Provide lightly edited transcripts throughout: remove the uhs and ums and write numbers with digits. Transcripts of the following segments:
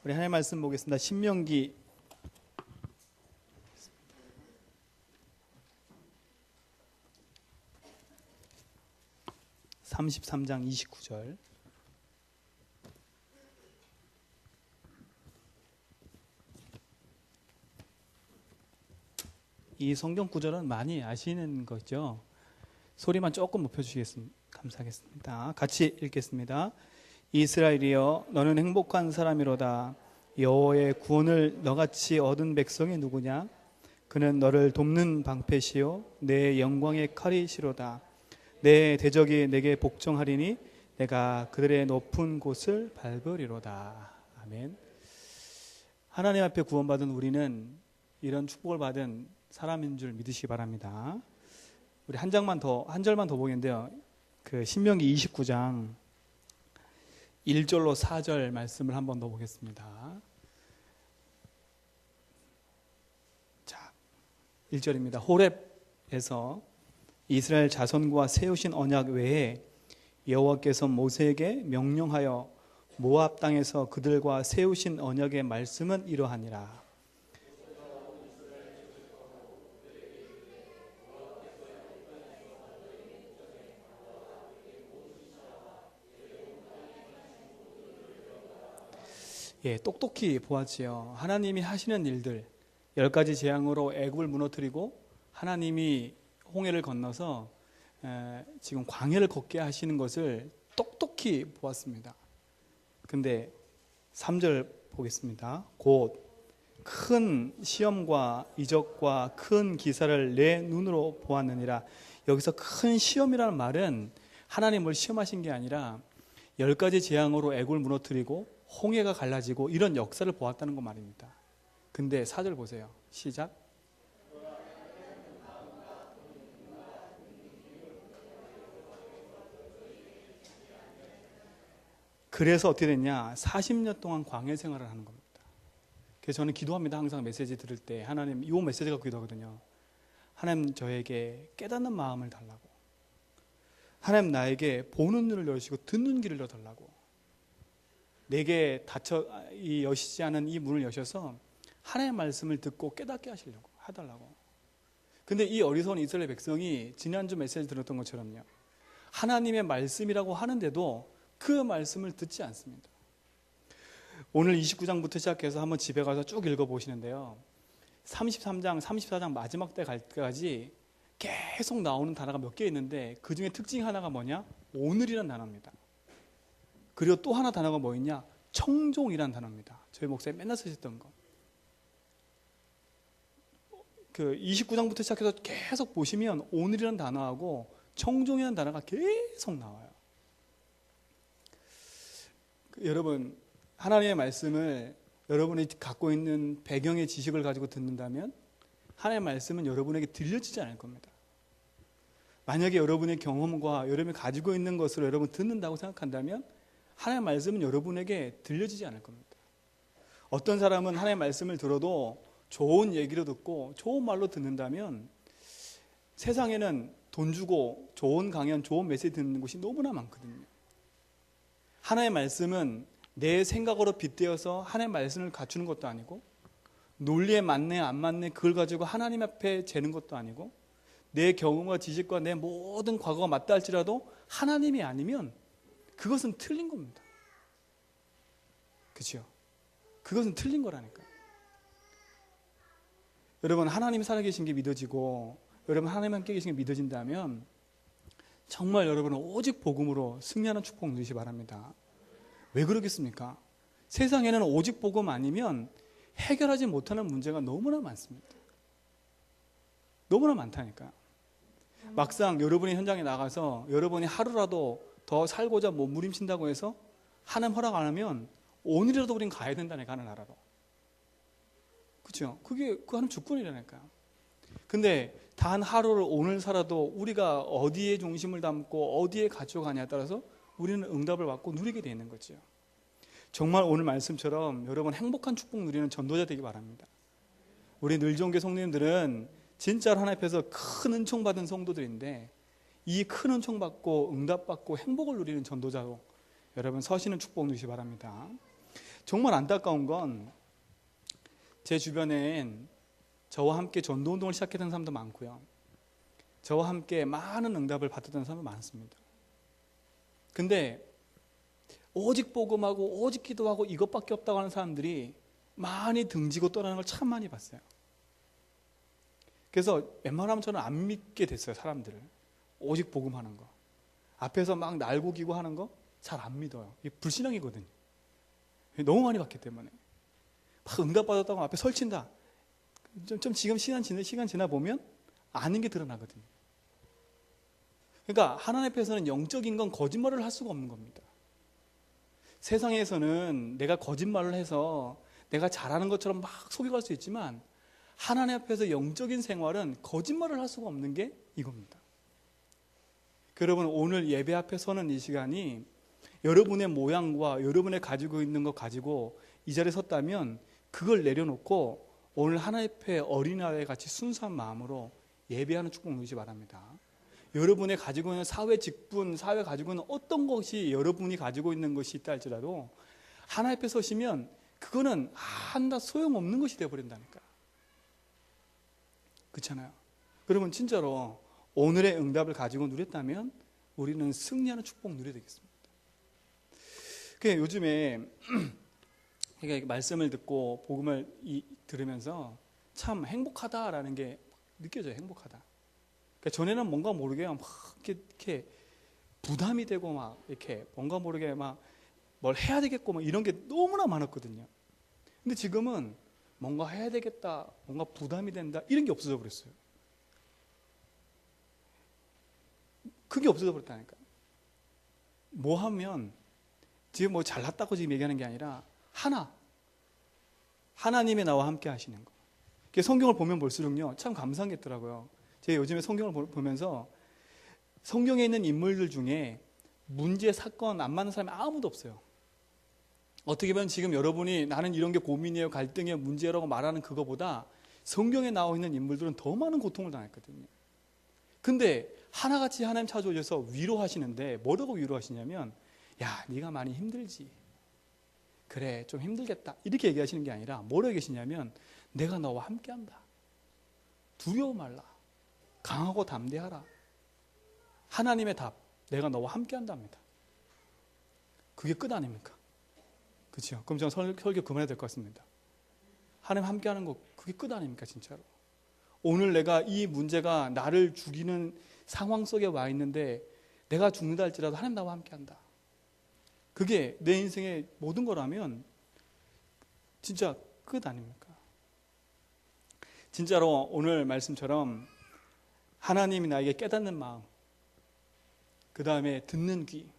우리 하나님 말씀 보겠습니다. 신명기 33장 29절. 이 성경 구절은 많이 아시는 거죠. 소리만 조금 높여주시겠습니다. 감사하겠습니다. 같이 읽겠습니다. 이스라엘이여 너는 행복한 사람이로다. 여호와의 구원을 너같이 얻은 백성이 누구냐? 그는 너를 돕는 방패시요 내 영광의 칼이시로다. 내 대적이 내게 복종하리니 내가 그들의 높은 곳을 밟으리로다. 아멘. 하나님 앞에 구원받은 우리는 이런 축복을 받은 사람인 줄 믿으시기 바랍니다. 우리 한 절만 더 보겠는데요. 그 신명기 29장 1절로 4절 말씀을 한 번 더 보겠습니다. 자, 1절입니다. 호렙에서 이스라엘 자손과 세우신 언약 외에 여호와께서 모세에게 명령하여 모압 땅에서 그들과 세우신 언약의 말씀은 이러하니라. 예, 똑똑히 보았지요. 하나님이 하시는 일들 10가지 재앙으로 애굽을 무너뜨리고 하나님이 홍해를 건너서 지금 광야를 걷게 하시는 것을 똑똑히 보았습니다. 근데 3절 보겠습니다. 곧 큰 시험과 이적과 큰 기사를 내 눈으로 보았느니라. 여기서 큰 시험이라는 말은 하나님을 시험하신 게 아니라 10가지 재앙으로 애굽을 무너뜨리고 홍해가 갈라지고 이런 역사를 보았다는 거 말입니다. 근데 4절 보세요. 시작. 그래서 어떻게 됐냐? 40년 동안 광야 생활을 하는 겁니다. 그래서 저는 기도합니다. 항상 메시지 들을 때 하나님, 이 메시지가 기도하거든요. 하나님 저에게 깨닫는 마음을 달라고, 하나님 나에게 보는 눈을 열으시고 듣는 귀를 열어달라고, 내게 이 여시지 않은 이 문을 여셔서 하나님의 말씀을 듣고 깨닫게 하시려고 해달라고. 근데 이 어리석은 이스라엘 백성이 지난주 메시지 들었던 것처럼요, 하나님의 말씀이라고 하는데도 그 말씀을 듣지 않습니다. 오늘 29장부터 시작해서 한번 집에 가서 쭉 읽어보시는데요, 33장, 34장 마지막 때 갈 때까지 계속 나오는 단어가 몇 개 있는데 그 중에 특징 하나가 뭐냐? 오늘이라는 단어입니다. 그리고 또 하나 단어가 뭐 있냐? 청종이라는 단어입니다. 저희 목사님 맨날 쓰셨던 거. 그 29장부터 시작해서 계속 보시면 오늘이라는 단어하고 청종이라는 단어가 계속 나와요. 여러분, 하나님의 말씀을 여러분이 갖고 있는 배경의 지식을 가지고 듣는다면 하나님의 말씀은 여러분에게 들려지지 않을 겁니다. 만약에 여러분의 경험과 여러분이 가지고 있는 것으로 여러분 듣는다고 생각한다면 하나님의 말씀은 여러분에게 들려지지 않을 겁니다. 어떤 사람은 하나님의 말씀을 들어도 좋은 얘기로 듣고 좋은 말로 듣는다면 세상에는 돈 주고 좋은 강연, 좋은 메시지 듣는 곳이 너무나 많거든요. 하나님의 말씀은 내 생각으로 빗대어서 하나님의 말씀을 갖추는 것도 아니고, 논리에 맞네 안 맞네 그걸 가지고 하나님 앞에 재는 것도 아니고, 내 경험과 지식과 내 모든 과거가 맞다 할지라도 하나님이 아니면 그것은 틀린 겁니다. 그렇죠? 그것은 틀린 거라니까요. 여러분, 하나님이 살아계신 게 믿어지고 여러분 하나님 함께 계신 게 믿어진다면 정말 여러분은 오직 복음으로 승리하는 축복 누리시기 바랍니다. 왜 그러겠습니까? 세상에는 오직 복음 아니면 해결하지 못하는 문제가 너무나 많습니다. 너무나 많다니까요. 막상 여러분이 현장에 나가서 여러분이 하루라도 더 살고자 몸부림친다고 해서 하나님 허락 안 하면 오늘이라도 우린 가야 된다니까, 하는 나라로. 그렇죠? 그게 그 하나님 주권이라니까요. 근데 단 하루를 오늘 살아도 우리가 어디에 중심을 담고 어디에 가져가냐에 따라서 우리는 응답을 받고 누리게 되어 있는 거죠. 정말 오늘 말씀처럼 여러분 행복한 축복 누리는 전도자 되기 바랍니다. 우리 늘종교 성도님들은 진짜로 하나님 앞에서 큰 은총 받은 성도들인데 이 큰 은총 받고 응답 받고 행복을 누리는 전도자로 여러분 서시는 축복 누리시기 바랍니다. 정말 안타까운 건 제 주변엔 저와 함께 전도운동을 시작했던 사람도 많고요. 저와 함께 많은 응답을 받았던 사람도 많습니다. 근데 오직 복음하고 오직 기도하고 이것밖에 없다고 하는 사람들이 많이 등지고 떠나는 걸 참 많이 봤어요. 그래서 웬만하면 저는 안 믿게 됐어요. 사람들을. 오직 복음하는 거, 앞에서 막 날고 기고 하는 거 잘 안 믿어요. 이게 불신앙이거든요. 너무 많이 봤기 때문에. 막 응답받았다고 앞에 설친다. 좀 지금 시간 지나 보면 아닌 게 드러나거든요. 그러니까 하나님 앞에서는 영적인 건 거짓말을 할 수가 없는 겁니다. 세상에서는 내가 거짓말을 해서 내가 잘하는 것처럼 막 속여갈 수 있지만 하나님 앞에서 영적인 생활은 거짓말을 할 수가 없는 게 이겁니다. 여러분, 오늘 예배 앞에 서는 이 시간이 여러분의 모양과 여러분의 가지고 있는 것 가지고 이 자리에 섰다면 그걸 내려놓고 오늘 하나님 앞에 어린아이 같이 순수한 마음으로 예배하는 축복 누리시 바랍니다. 여러분의 가지고 있는 사회 직분, 사회 가지고 있는 어떤 것이 여러분이 가지고 있는 것이 있다 할지라도 하나님 앞에 서시면 그거는 한다 소용없는 것이 되어버린다니까. 그렇잖아요. 여러분, 진짜로 오늘의 응답을 가지고 누렸다면 우리는 승리하는 축복 누려야 되겠습니다. 그러니까 요즘에 그러니까 말씀을 듣고 복음을 들으면서 참 행복하다라는 게 느껴져요. 행복하다. 그러니까 전에는 뭔가 모르게 막 이렇게 부담이 되고 막 이렇게 뭔가 모르게 막 뭘 해야 되겠고 막 이런 게 너무나 많았거든요. 근데 지금은 뭔가 해야 되겠다, 뭔가 부담이 된다 이런 게 없어져 버렸어요. 그게 없어져 버렸다니까요. 뭐 하면 지금 뭐 잘났다고 지금 얘기하는 게 아니라 하나님이 나와 함께 하시는 거. 성경을 보면 볼수록요 참 감사한 게 있더라고요. 제가 요즘에 성경을 보면서 성경에 있는 인물들 중에 문제, 사건 안 맞는 사람이 아무도 없어요. 어떻게 보면 지금 여러분이 나는 이런 게 고민이에요, 갈등이에요, 문제라고 말하는 그거보다 성경에 나와 있는 인물들은 더 많은 고통을 당했거든요. 근데 하나같이 하나님 찾아오셔서 위로하시는데 뭐라고 위로하시냐면 야, 네가 많이 힘들지. 그래, 좀 힘들겠다. 이렇게 얘기하시는 게 아니라 뭐라고 얘기하시냐면 내가 너와 함께한다. 두려워 말라. 강하고 담대하라. 하나님의 답, 내가 너와 함께한답니다. 그게 끝 아닙니까? 그렇죠? 그럼 저는 설교 그만해야 될 것 같습니다. 하나님 함께하는 거 그게 끝 아닙니까 진짜로? 오늘 내가 이 문제가 나를 죽이는 상황 속에 와 있는데 내가 죽는다 할지라도 하나님 나와 함께한다. 그게 내 인생의 모든 거라면 진짜 끝 아닙니까? 진짜로 오늘 말씀처럼 하나님이 나에게 깨닫는 마음, 그 다음에 듣는 귀,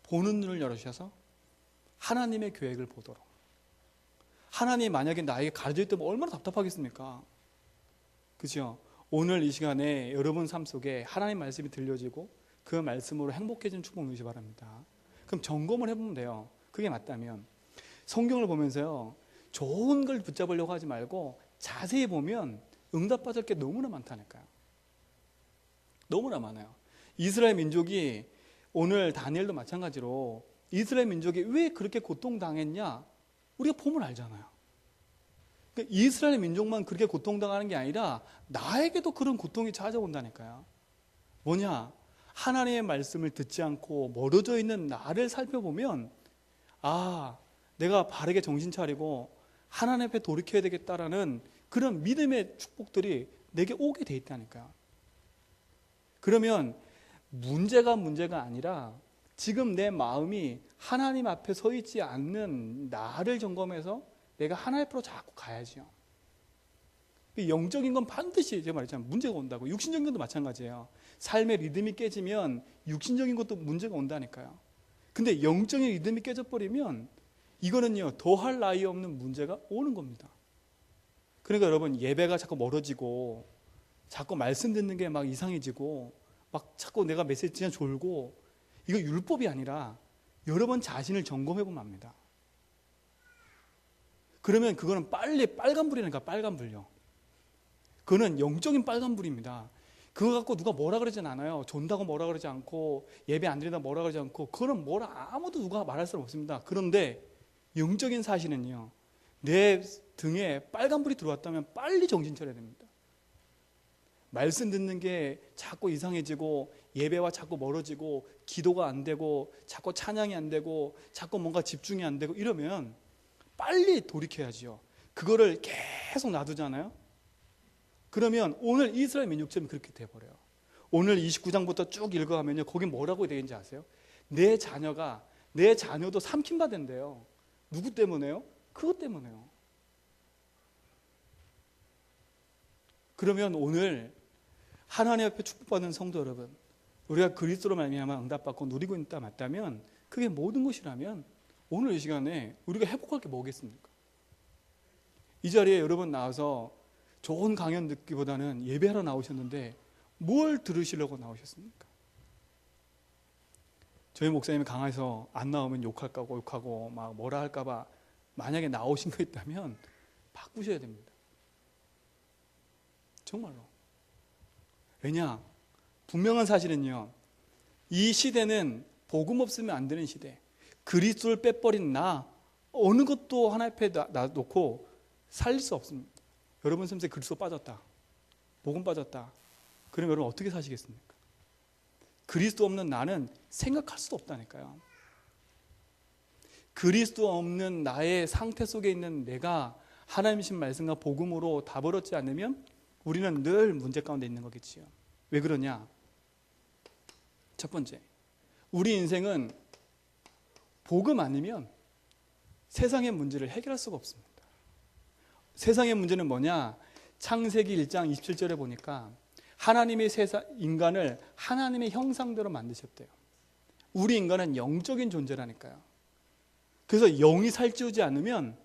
보는 눈을 열어주셔서 하나님의 계획을 보도록. 하나님이 만약에 나에게 가르쳐줬다면 얼마나 답답하겠습니까? 그죠? 오늘 이 시간에 여러분 삶 속에 하나님 말씀이 들려지고 그 말씀으로 행복해지는 축복 누리시 바랍니다. 그럼 점검을 해보면 돼요. 그게 맞다면 성경을 보면서요 좋은 걸 붙잡으려고 하지 말고 자세히 보면 응답받을 게 너무나 많다니까요. 너무나 많아요. 이스라엘 민족이 오늘 다니엘도 마찬가지로 이스라엘 민족이 왜 그렇게 고통당했냐 우리가 보면 알잖아요. 그러니까 이스라엘 민족만 그렇게 고통당하는 게 아니라 나에게도 그런 고통이 찾아온다니까요. 뭐냐? 하나님의 말씀을 듣지 않고 멀어져 있는 나를 살펴보면 아, 내가 바르게 정신 차리고 하나님 앞에 돌이켜야 되겠다라는 그런 믿음의 축복들이 내게 오게 돼 있다니까요. 그러면 문제가 아니라 지금 내 마음이 하나님 앞에 서 있지 않는 나를 점검해서 내가 하나님 앞으로 자꾸 가야죠. 영적인 건 반드시 제가 말했잖아요. 문제가 온다고. 육신적인 것도 마찬가지예요. 삶의 리듬이 깨지면 육신적인 것도 문제가 온다니까요. 근데 영적인 리듬이 깨져버리면 이거는요 더할 나위 없는 문제가 오는 겁니다. 그러니까 여러분 예배가 자꾸 멀어지고 자꾸 말씀 듣는 게 막 이상해지고 막 자꾸 내가 메시지가 졸고 이거 율법이 아니라 여러분 자신을 점검해 보면 압니다. 그러면 그거는 빨리 빨간불이니까 빨간불요. 그거는 영적인 빨간불입니다. 그거 갖고 누가 뭐라 그러진 않아요. 존다고 뭐라 그러지 않고 예배 안 드린다고 뭐라 그러지 않고 그거는 뭐라 아무도 누가 말할 사람 없습니다. 그런데 영적인 사실은요, 내 등에 빨간불이 들어왔다면 빨리 정신 차려야 됩니다. 말씀 듣는 게 자꾸 이상해지고 예배와 자꾸 멀어지고 기도가 안 되고 자꾸 찬양이 안 되고 자꾸 뭔가 집중이 안 되고 이러면 빨리 돌이켜야지요. 그거를 계속 놔두잖아요. 그러면 오늘 이스라엘 민족처럼 그렇게 돼버려요. 오늘 29장부터 쭉 읽어가면요, 거기 뭐라고 되는지 아세요? 내 자녀도 삼킴받은대요. 누구 때문에요? 그것 때문에요. 그러면 오늘 하나님 앞에 축복받는 성도 여러분, 우리가 그리스도로 말미암아 응답받고 누리고 있다 맞다면, 그게 모든 것이라면 오늘 이 시간에 우리가 회복할 게 뭐겠습니까? 이 자리에 여러분 나와서 좋은 강연 듣기보다는 예배하러 나오셨는데 뭘 들으시려고 나오셨습니까? 저희 목사님이 강화에서 안 나오면 욕하고 막 뭐라 할까 봐 만약에 나오신 거 있다면 바꾸셔야 됩니다. 정말로. 왜냐? 분명한 사실은요, 이 시대는 복음 없으면 안 되는 시대. 그리스도를 빼버린 어느 것도 하나 앞에 놔놓고 살릴 수 없습니다. 여러분 삶에 그리스도 빠졌다, 복음 빠졌다, 그럼 여러분 어떻게 사시겠습니까? 그리스도 없는 나는 생각할 수도 없다니까요. 그리스도 없는 나의 상태 속에 있는 내가 하나님이신 말씀과 복음으로 다버렸지 않으면 우리는 늘 문제 가운데 있는 거겠지요. 왜 그러냐? 첫 번째, 우리 인생은 복음 아니면 세상의 문제를 해결할 수가 없습니다. 세상의 문제는 뭐냐? 창세기 1장 27절에 보니까 하나님이 인간을 하나님의 형상대로 만드셨대요. 우리 인간은 영적인 존재라니까요. 그래서 영이 살찌우지 않으면,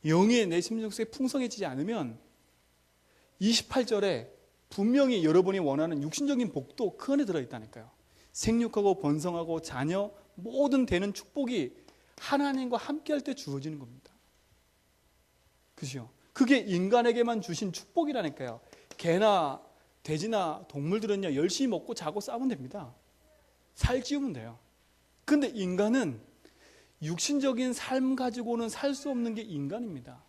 영이 내 심령 속에 풍성해지지 않으면 28절에 분명히 여러분이 원하는 육신적인 복도 그 안에 들어있다니까요. 생육하고 번성하고 자녀 모든 되는 축복이 하나님과 함께할 때 주어지는 겁니다. 그죠? 그게 인간에게만 주신 축복이라니까요. 개나 돼지나 동물들은요, 열심히 먹고 자고 싸우면 됩니다. 살찌우면 돼요. 근데 인간은 육신적인 삶 가지고는 살 수 없는 게 인간입니다.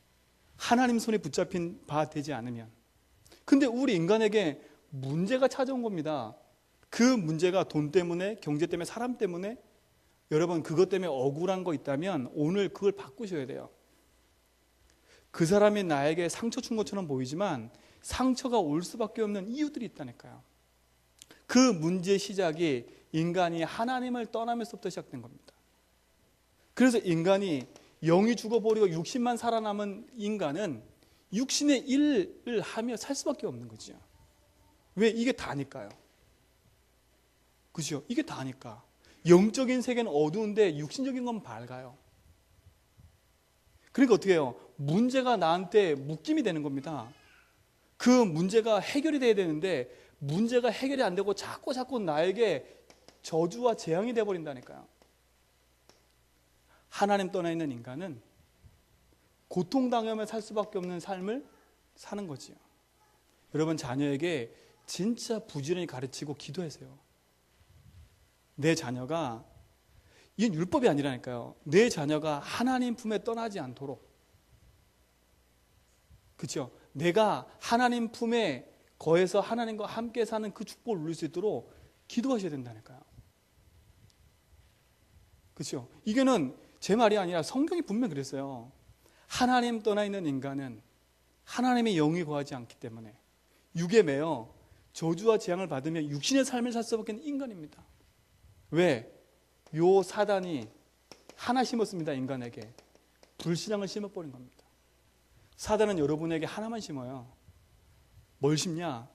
하나님 손에 붙잡힌 바 되지 않으면. 근데 우리 인간에게 문제가 찾아온 겁니다. 그 문제가 돈 때문에, 경제 때문에, 사람 때문에, 여러분 그것 때문에 억울한 거 있다면 오늘 그걸 바꾸셔야 돼요. 그 사람이 나에게 상처 준 것처럼 보이지만 상처가 올 수밖에 없는 이유들이 있다니까요. 그 문제의 시작이 인간이 하나님을 떠나면서부터 시작된 겁니다. 그래서 인간이 영이 죽어버리고 육신만 살아남은 인간은 육신의 일을 하며 살 수밖에 없는 거죠. 왜? 이게 다니까요. 그죠? 이게 다니까. 영적인 세계는 어두운데 육신적인 건 밝아요. 그러니까 어떻게 해요? 문제가 나한테 묶임이 되는 겁니다. 그 문제가 해결이 돼야 되는데 문제가 해결이 안 되고 자꾸 나에게 저주와 재앙이 돼버린다니까요. 하나님 떠나 있는 인간은 고통당하며 살 수밖에 없는 삶을 사는 거지요. 여러분 자녀에게 진짜 부지런히 가르치고 기도하세요. 내 자녀가, 이건 율법이 아니라니까요. 내 자녀가 하나님 품에 떠나지 않도록, 그렇죠? 내가 하나님 품에 거해서 하나님과 함께 사는 그 축복을 누릴 수 있도록 기도하셔야 된다니까요. 그렇죠? 이거는 제 말이 아니라 성경이 분명히 그랬어요. 하나님 떠나 있는 인간은 하나님의 영이 거하지 않기 때문에 육에 매여 저주와 재앙을 받으며 육신의 삶을 살 수밖에 없는 인간입니다. 왜? 요 사단이 하나 심었습니다. 인간에게 불신앙을 심어버린 겁니다. 사단은 여러분에게 하나만 심어요. 뭘 심냐?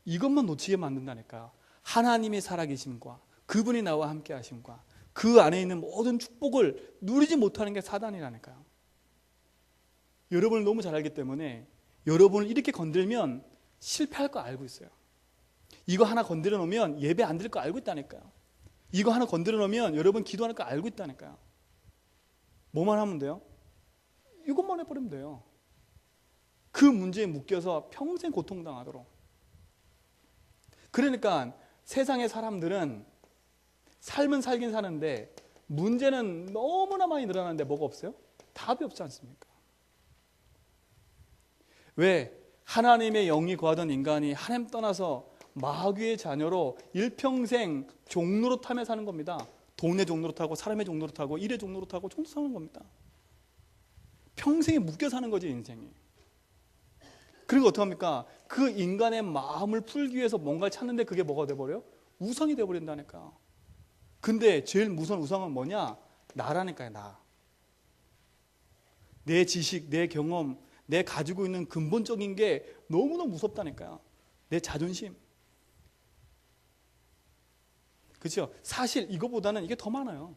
이것만 놓치게 만든다니까요. 하나님의 살아계심과 그분이 나와 함께 하심과 그 안에 있는 모든 축복을 누리지 못하는 게 사단이라니까요. 여러분을 너무 잘 알기 때문에 여러분을 이렇게 건들면 실패할 거 알고 있어요. 이거 하나 건드려 놓으면 예배 안 드릴 거 알고 있다니까요. 이거 하나 건드려 놓으면 여러분 기도하는 거 알고 있다니까요. 뭐만 하면 돼요? 이것만 해버리면 돼요. 그 문제에 묶여서 평생 고통당하도록. 그러니까 세상의 사람들은 삶은 살긴 사는데 문제는 너무나 많이 늘어나는데 뭐가 없어요? 답이 없지 않습니까? 왜? 하나님의 영이 거하던 인간이 하나님 떠나서 마귀의 자녀로 일평생 종노릇하며 사는 겁니다. 돈의 종노릇하고 사람의 종노릇하고 일의 종노릇하고 종노릇 사는 겁니다. 평생에 묶여 사는 거지, 인생이. 그리고 어떡합니까? 그 인간의 마음을 풀기 위해서 뭔가를 찾는데 그게 뭐가 돼버려요? 우상이 돼버린다니까. 근데 제일 무서운 우상은 뭐냐? 나라니까요, 나. 내 지식, 내 경험, 내 가지고 있는 근본적인 게 너무너무 무섭다니까요. 내 자존심. 그렇죠? 사실 이거보다는 이게 더 많아요.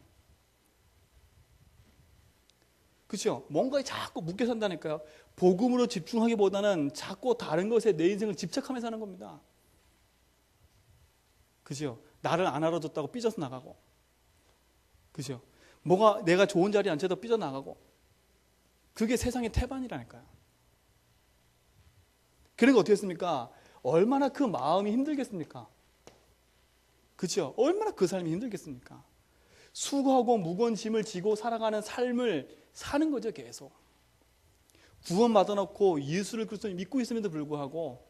그렇죠? 뭔가에 자꾸 묶여 산다니까요. 복음으로 집중하기보다는 자꾸 다른 것에 내 인생을 집착하며 사는 겁니다. 그죠? 나를 안 알아줬다고 삐져서 나가고, 그죠? 뭐가 내가 좋은 자리에 앉혀도 삐져 나가고, 그게 세상의 태반이라니까요. 그러니까 어떻게 했습니까? 얼마나 그 마음이 힘들겠습니까? 그죠? 얼마나 그 삶이 힘들겠습니까? 수고하고 무거운 짐을 지고 살아가는 삶을 사는 거죠, 계속. 구원 받아놓고 예수를 그리스도를 믿고 있음에도 불구하고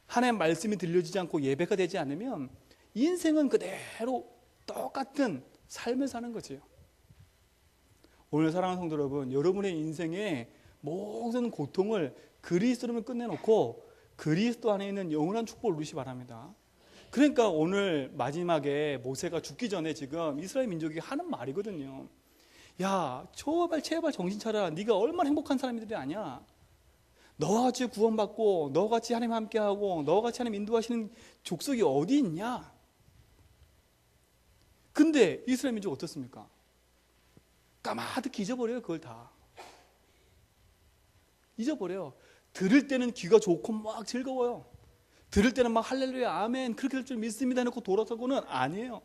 하나님의 말씀이 들려지지 않고 예배가 되지 않으면 인생은 그대로 똑같은 삶을 사는 거지요. 오늘 사랑하는 성도 여러분, 여러분의 인생의 모든 고통을 그리스도로 끝내놓고 그리스도 안에 있는 영원한 축복을 누리시기 바랍니다. 그러니까 오늘 마지막에 모세가 죽기 전에 지금 이스라엘 민족이 하는 말이거든요. 야, 제발 정신 차려. 네가 얼마나 행복한 사람들이 아니야. 너와 같이 구원받고 너와 같이 하나님 함께하고 너와 같이 하나님 인도하시는 족속이 어디 있냐. 근데 이스라엘 민족 어떻습니까? 까마득히 잊어버려요. 그걸 다 잊어버려요. 들을 때는 귀가 좋고 막 즐거워요. 들을 때는 막 할렐루야 아멘 그렇게 될 줄 믿습니다 해놓고 돌아서고는 아니에요.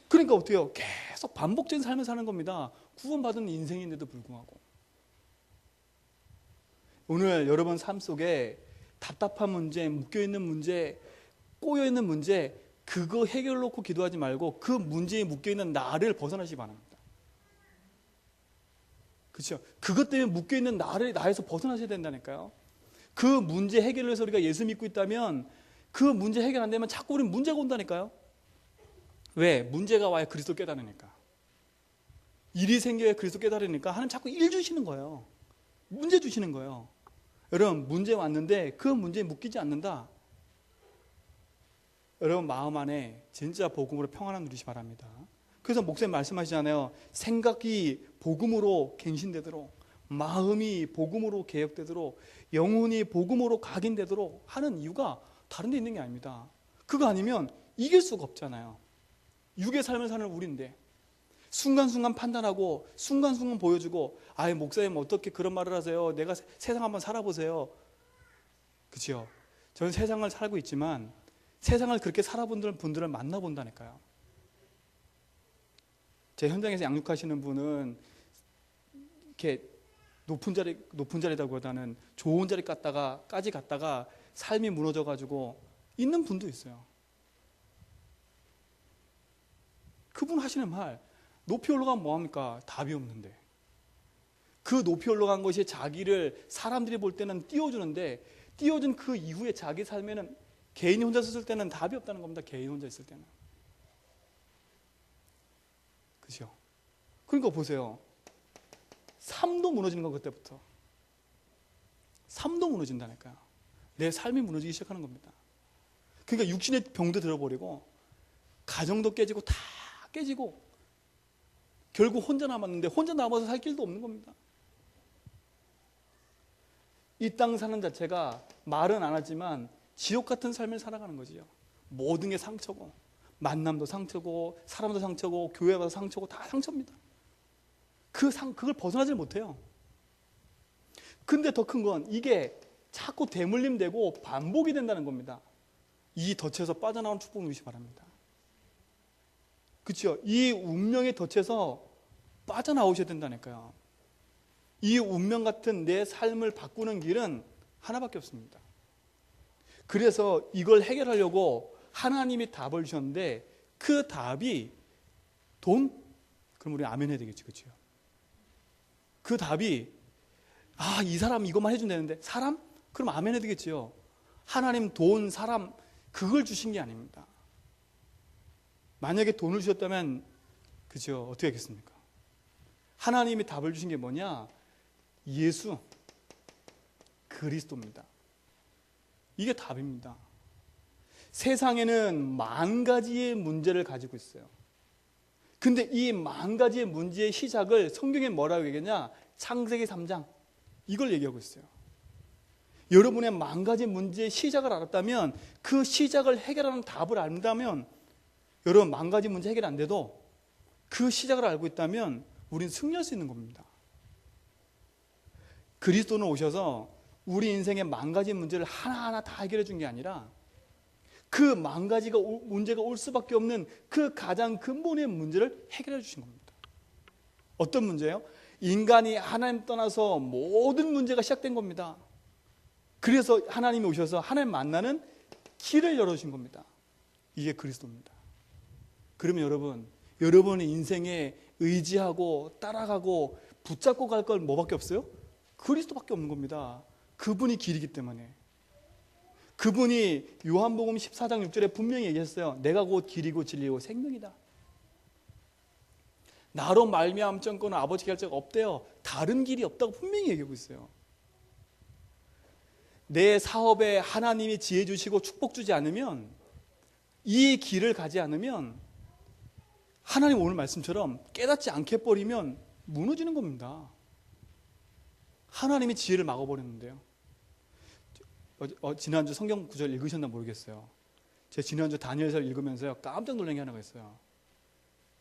그러니까 어떻게 해요? 계속 반복적인 삶을 사는 겁니다. 구원받은 인생인데도 불구하고. 오늘 여러분 삶 속에 답답한 문제, 묶여있는 문제, 꼬여있는 문제, 그거 해결 놓고 기도하지 말고 그 문제에 묶여있는 나를 벗어나시기 바랍니다. 그렇죠? 그것 때문에 묶여있는 나에서 벗어나셔야 된다니까요. 그 문제 해결을 해서 우리가 예수 믿고 있다면 그 문제 해결 안 되면 자꾸 우리는 문제가 온다니까요. 왜? 문제가 와야 그리스도 깨달으니까. 일이 생겨야 그리스도 깨달으니까 하나님 자꾸 일 주시는 거예요. 문제 주시는 거예요. 여러분 문제 왔는데 그 문제에 묶이지 않는다. 여러분 마음 안에 진짜 복음으로 평안함 누리시기 바랍니다. 그래서 목사님 말씀하시잖아요. 생각이 복음으로 갱신되도록, 마음이 복음으로 개혁되도록, 영혼이 복음으로 각인되도록 하는 이유가 다른 데 있는 게 아닙니다. 그거 아니면 이길 수가 없잖아요. 육의 삶을 사는 우리인데 순간순간 판단하고 순간순간 보여주고 아이 목사님 어떻게 그런 말을 하세요. 내가 세상 한번 살아보세요. 그렇죠? 저는 세상을 살고 있지만 세상을 그렇게 살아본 분들을 만나본다니까요. 제 현장에서 양육하시는 분은 이렇게 높은 자리다보다는 좋은 자리까지 갔다가 삶이 무너져가지고 있는 분도 있어요. 그분 하시는 말, 높이 올라가면 뭐합니까? 답이 없는데. 그 높이 올라간 것이 자기를 사람들이 볼 때는 띄워주는데 띄워준 그 이후에 자기 삶에는 개인이 혼자 있을 때는 답이 없다는 겁니다. 개인이 혼자 있을 때는. 그죠? 그러니까 보세요. 삶도 무너지는 건 그때부터. 삶도 무너진다니까요. 내 삶이 무너지기 시작하는 겁니다. 그러니까 육신의 병도 들어버리고 가정도 깨지고 다 깨지고 결국 혼자 남았는데 혼자 남아서 살 길도 없는 겁니다. 이 땅 사는 자체가 말은 안 하지만 지옥 같은 삶을 살아가는 거지요. 모든 게 상처고 만남도 상처고 사람도 상처고 교회가 상처고 다 상처입니다. 그걸 벗어나질 못해요. 근데 더 큰 건 이게 자꾸 대물림되고 반복이 된다는 겁니다. 이 덫에서 빠져나오는 축복 누리시기 바랍니다. 그렇죠? 이 운명의 덫에서 빠져나오셔야 된다니까요. 이 운명 같은 내 삶을 바꾸는 길은 하나밖에 없습니다. 그래서 이걸 해결하려고 하나님이 답을 주셨는데 그 답이 돈, 그럼 우리 아멘 해야 되겠지, 그렇죠? 그 답이 이 사람 이것만 해준다는데 사람? 그럼 아멘 해야 되겠지요. 하나님 돈, 사람 그걸 주신 게 아닙니다. 만약에 돈을 주셨다면 그죠? 어떻게 하겠습니까? 하나님이 답을 주신 게 뭐냐? 예수 그리스도입니다. 이게 답입니다. 세상에는 만 가지의 문제를 가지고 있어요. 근데 이 만 가지의 문제의 시작을 성경에 뭐라고 얘기하냐? 창세기 3장 이걸 얘기하고 있어요. 여러분의 만 가지 문제의 시작을 알았다면, 그 시작을 해결하는 답을 안다면, 여러분 만 가지 문제 해결 안 돼도 그 시작을 알고 있다면 우리는 승리할 수 있는 겁니다. 그리스도는 오셔서 우리 인생의 만 가지 문제를 하나하나 다 해결해 준 게 아니라 그 만 가지가 문제가 올 수밖에 없는 그 가장 근본의 문제를 해결해 주신 겁니다. 어떤 문제예요? 인간이 하나님 떠나서 모든 문제가 시작된 겁니다. 그래서 하나님이 오셔서 하나님 만나는 길을 열어주신 겁니다. 이게 그리스도입니다. 그러면 여러분의 인생에 의지하고 따라가고 붙잡고 갈 건 뭐밖에 없어요? 그리스도밖에 없는 겁니다. 그분이 길이기 때문에. 그분이 요한복음 14장 6절에 분명히 얘기했어요. 내가 곧 길이고 진리고 생명이다. 나로 말미암지 않고는 아버지께 갈 자가 없대요. 다른 길이 없다고 분명히 얘기하고 있어요. 내 사업에 하나님이 지혜 주시고 축복 주지 않으면, 이 길을 가지 않으면, 하나님 오늘 말씀처럼 깨닫지 않게 버리면 무너지는 겁니다. 하나님이 지혜를 막아버렸는데요. 지난주 성경 구절 읽으셨나 모르겠어요. 제가 지난주 다니엘서 읽으면서요 깜짝 놀란 게 하나가 있어요.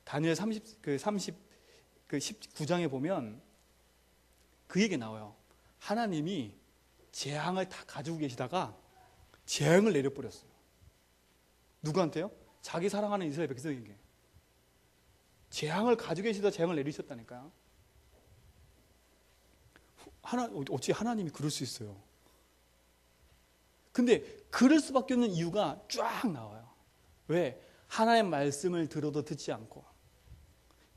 다니엘 19장에 보면 그 얘기 나와요. 하나님이 재앙을 다 가지고 계시다가 재앙을 내려버렸어요. 누구한테요? 자기 사랑하는 이스라엘 백성에게. 재앙을 가지고 계시다 재앙을 내리셨다니까요. 어찌 하나님이 그럴 수 있어요? 근데 그럴 수밖에 없는 이유가 쫙 나와요. 왜? 하나님의 말씀을 들어도 듣지 않고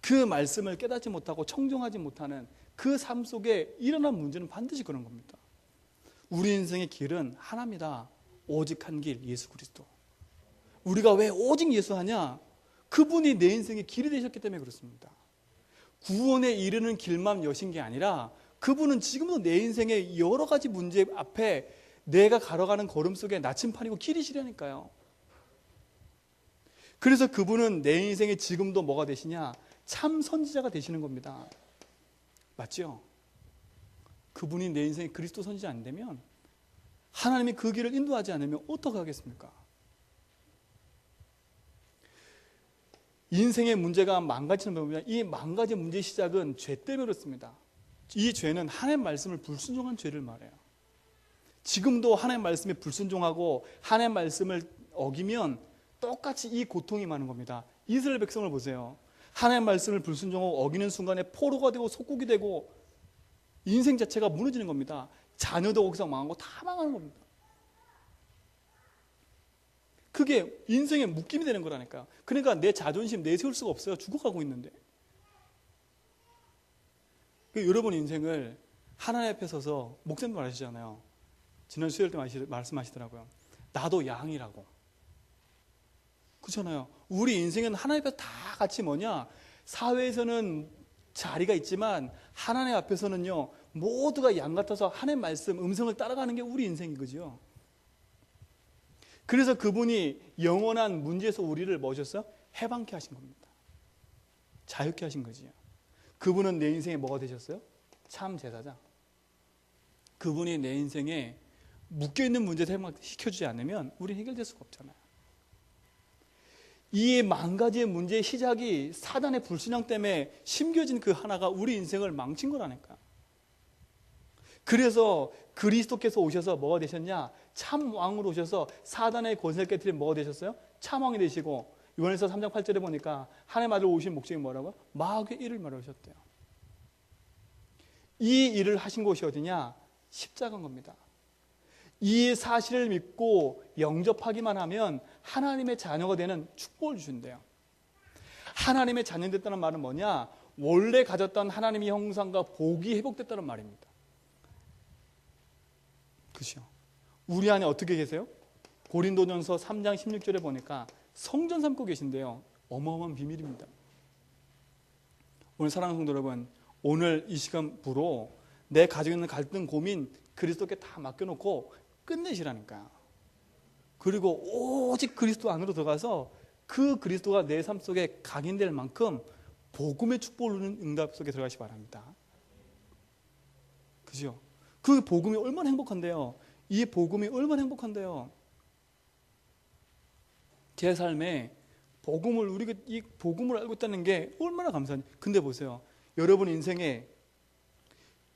그 말씀을 깨닫지 못하고 청정하지 못하는 그 삶 속에 일어난 문제는 반드시 그런 겁니다. 우리 인생의 길은 하나입니다. 오직 한 길, 예수 그리스도. 우리가 왜 오직 예수 하냐? 그분이 내 인생의 길이 되셨기 때문에 그렇습니다. 구원에 이르는 길만 여신 게 아니라 그분은 지금도 내 인생의 여러 가지 문제 앞에 내가 걸어가는 걸음 속에 나침판이고 길이시라니까요. 그래서 그분은 내 인생에 지금도 뭐가 되시냐? 참 선지자가 되시는 겁니다. 맞죠? 그분이 내 인생의 그리스도 선지자 안 되면, 하나님이 그 길을 인도하지 않으면 어떻게 하겠습니까? 인생의 문제가 망가지는 법이면 이 망가진 문제의 시작은 죄 때문에 그렇습니다. 이 죄는 하나님의 말씀을 불순종한 죄를 말해요. 지금도 하나님의 말씀에 불순종하고 하나님의 말씀을 어기면 똑같이 이 고통이 많은 겁니다. 이스라엘 백성을 보세요. 하나님의 말씀을 불순종하고 어기는 순간에 포로가 되고 속국이 되고 인생 자체가 무너지는 겁니다. 자녀도 거기서 망하고 다 망하는 겁니다. 그게 인생의 묶임이 되는 거라니까. 그러니까 내 자존심 내세울 수가 없어요. 죽어가고 있는데. 여러분 인생을 하나님 앞에 서서, 목사님도 말하시잖아요. 지난 수요일 때 말씀하시더라고요. 나도 양이라고. 그렇잖아요. 우리 인생은 하나님 앞에 다 같이 뭐냐? 사회에서는 자리가 있지만 하나님 앞에서는요 모두가 양 같아서 하나님 말씀, 음성을 따라가는 게 우리 인생인 거죠. 그래서 그분이 영원한 문제에서 우리를 뭐셨어요? 해방케 하신 겁니다. 자유케 하신 거지요. 그분은 내 인생에 뭐가 되셨어요? 참 제사장. 그분이 내 인생에 묶여있는 문제를 해결시켜주지 않으면 우리는 해결될 수가 없잖아요. 이 만 가지의 문제의 시작이 사단의 불신앙 때문에 심겨진 그 하나가 우리 인생을 망친 거라니까. 그래서 그리스도께서 오셔서 뭐가 되셨냐? 참 왕으로 오셔서 사단의 권세를 깨뜨린 뭐가 되셨어요? 참 왕이 되시고, 요한에서 3장 8절에 보니까 하나님 아들 오신 목적이 뭐라고요? 마귀의 일을 말하셨대요. 이 일을 하신 곳이 어디냐? 십자가인 겁니다. 이 사실을 믿고 영접하기만 하면 하나님의 자녀가 되는 축복을 주신대요. 하나님의 자녀됐다는 말은 뭐냐? 원래 가졌던 하나님의 형상과 복이 회복됐다는 말입니다. 그렇죠? 우리 안에 어떻게 계세요? 고린도전서 3장 16절에 보니까 성전 삼고 계신데요. 어마어마한 비밀입니다. 오늘 사랑하는 성도 여러분, 오늘 이 시간부로 내 가지고 있는 갈등, 고민 그리스도께 다 맡겨놓고 끝내시라니까요. 그리고 오직 그리스도 안으로 들어가서 그 그리스도가 내 삶 속에 각인될 만큼 복음의 축복을 누리는 응답 속에 들어가시기 바랍니다. 그죠? 그 복음이 얼마나 행복한데요. 이 복음이 얼마나 행복한데요. 제 삶에 복음을, 우리가 이 복음을 알고 있다는 게 얼마나 감사한지. 근데 보세요. 여러분 인생에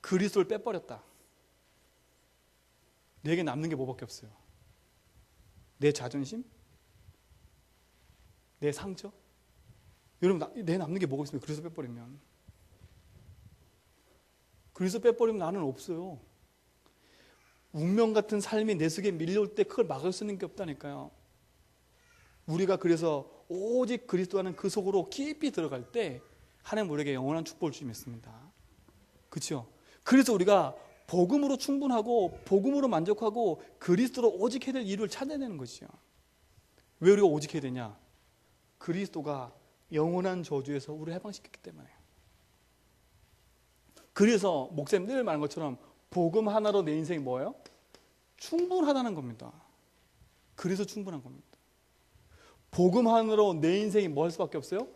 그리스도를 빼버렸다. 내게 남는 게 뭐밖에 없어요? 내 자존심? 내 상처? 여러분, 내 남는 게 뭐가 있습니까? 그리스도 빼버리면. 그리스도 빼버리면 나는 없어요. 운명 같은 삶이 내 속에 밀려올 때 그걸 막을 수 있는 게 없다니까요. 우리가 그래서 오직 그리스도와는 그 속으로 깊이 들어갈 때 하나님 우리에게 영원한 축복을 주십니다. 그렇죠? 그래서 우리가 복음으로 충분하고 복음으로 만족하고 그리스도로 오직 해야 될 일을 찾아야 되는 것이죠. 왜 우리가 오직 해야 되냐? 그리스도가 영원한 저주에서 우리를 해방시켰기 때문에. 그래서 목사님 늘 말한 것처럼 복음 하나로 내 인생이 뭐예요? 충분하다는 겁니다. 그래서 충분한 겁니다. 복음 하나로 내 인생이 뭐 할 수밖에 없어요?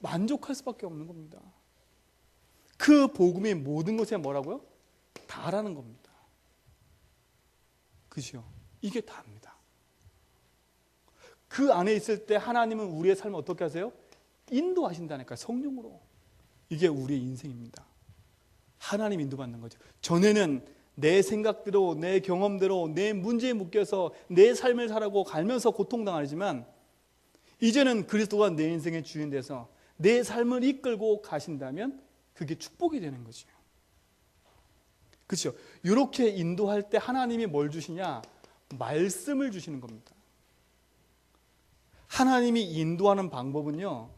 만족할 수밖에 없는 겁니다. 그 복음이 모든 것에 뭐라고요? 다라는 겁니다. 그죠? 이게 다입니다. 그 안에 있을 때 하나님은 우리의 삶을 어떻게 하세요? 인도하신다니까요. 성령으로. 이게 우리의 인생입니다. 하나님 인도받는 거죠. 전에는 내 생각대로, 내 경험대로, 내 문제에 묶여서 내 삶을 살아고 갈면서 고통당하지만 이제는 그리스도가 내 인생의 주인 돼서 내 삶을 이끌고 가신다면 그게 축복이 되는 거죠. 그렇죠? 이렇게 인도할 때 하나님이 뭘 주시냐? 말씀을 주시는 겁니다. 하나님이 인도하는 방법은요,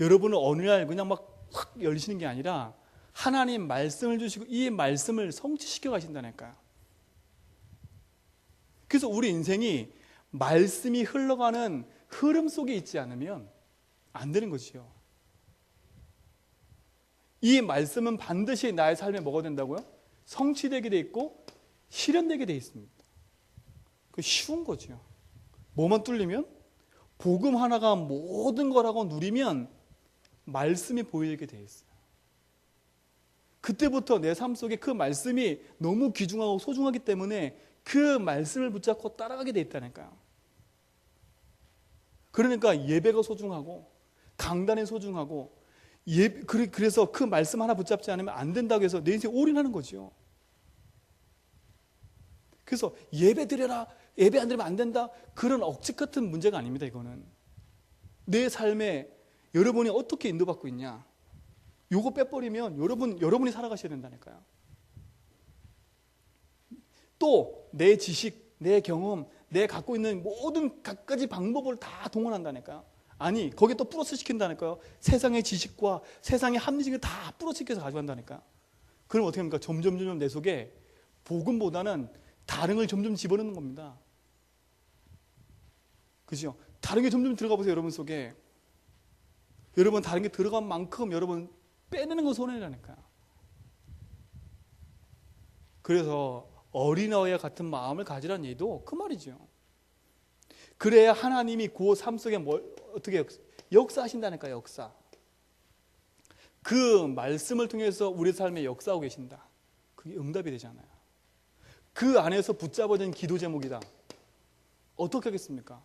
여러분은 어느 날 그냥 막 확 열리시는 게 아니라 하나님 말씀을 주시고 이 말씀을 성취시켜 가신다니까요. 그래서 우리 인생이 말씀이 흘러가는 흐름 속에 있지 않으면 안 되는 것이요. 이 말씀은 반드시 나의 삶에 뭐가 된다고요? 성취되게 돼 있고 실현되게 돼 있습니다. 그 쉬운 거죠. 뭐만 뚫리면 복음 하나가 모든 거라고 누리면 말씀이 보이게 돼 있어요. 그때부터 내 삶 속에 그 말씀이 너무 귀중하고 소중하기 때문에 그 말씀을 붙잡고 따라가게 돼 있다니까요. 그러니까 예배가 소중하고 강단이 소중하고 그래서 그 말씀 하나 붙잡지 않으면 안 된다고 해서 내 인생에 올인하는 거죠. 그래서 예배 드려라, 예배 안 드리면 안 된다, 그런 억측 같은 문제가 아닙니다. 이거는 내 삶에 여러분이 어떻게 인도받고 있냐, 요거 빼버리면 여러분이 살아가셔야 된다니까요. 또 내 지식, 내 경험, 내 갖고 있는 모든 갖가지 방법을 다 동원한다니까요. 아니, 거기에 또 플러스 시킨다니까요. 세상의 지식과 세상의 합리적을 다 플러스 시켜서 가져간다니까요. 그럼 어떻게 합니까? 점점 내 속에 복음보다는 다른 걸 점점 집어넣는 겁니다. 그죠? 다른 게 점점 들어가 보세요. 여러분 속에. 여러분 다른 게 들어간 만큼 여러분 빼내는 건 손해라니까요. 그래서 어린아이와 같은 마음을 가지라는 얘기도 그 말이죠. 그래야 하나님이 그 삶 속에 어떻게 역사하신다니까요. 역사. 그 말씀을 통해서 우리 삶에 역사하고 계신다. 그게 응답이 되잖아요. 그 안에서 붙잡아진 기도 제목이다. 어떻게 하겠습니까?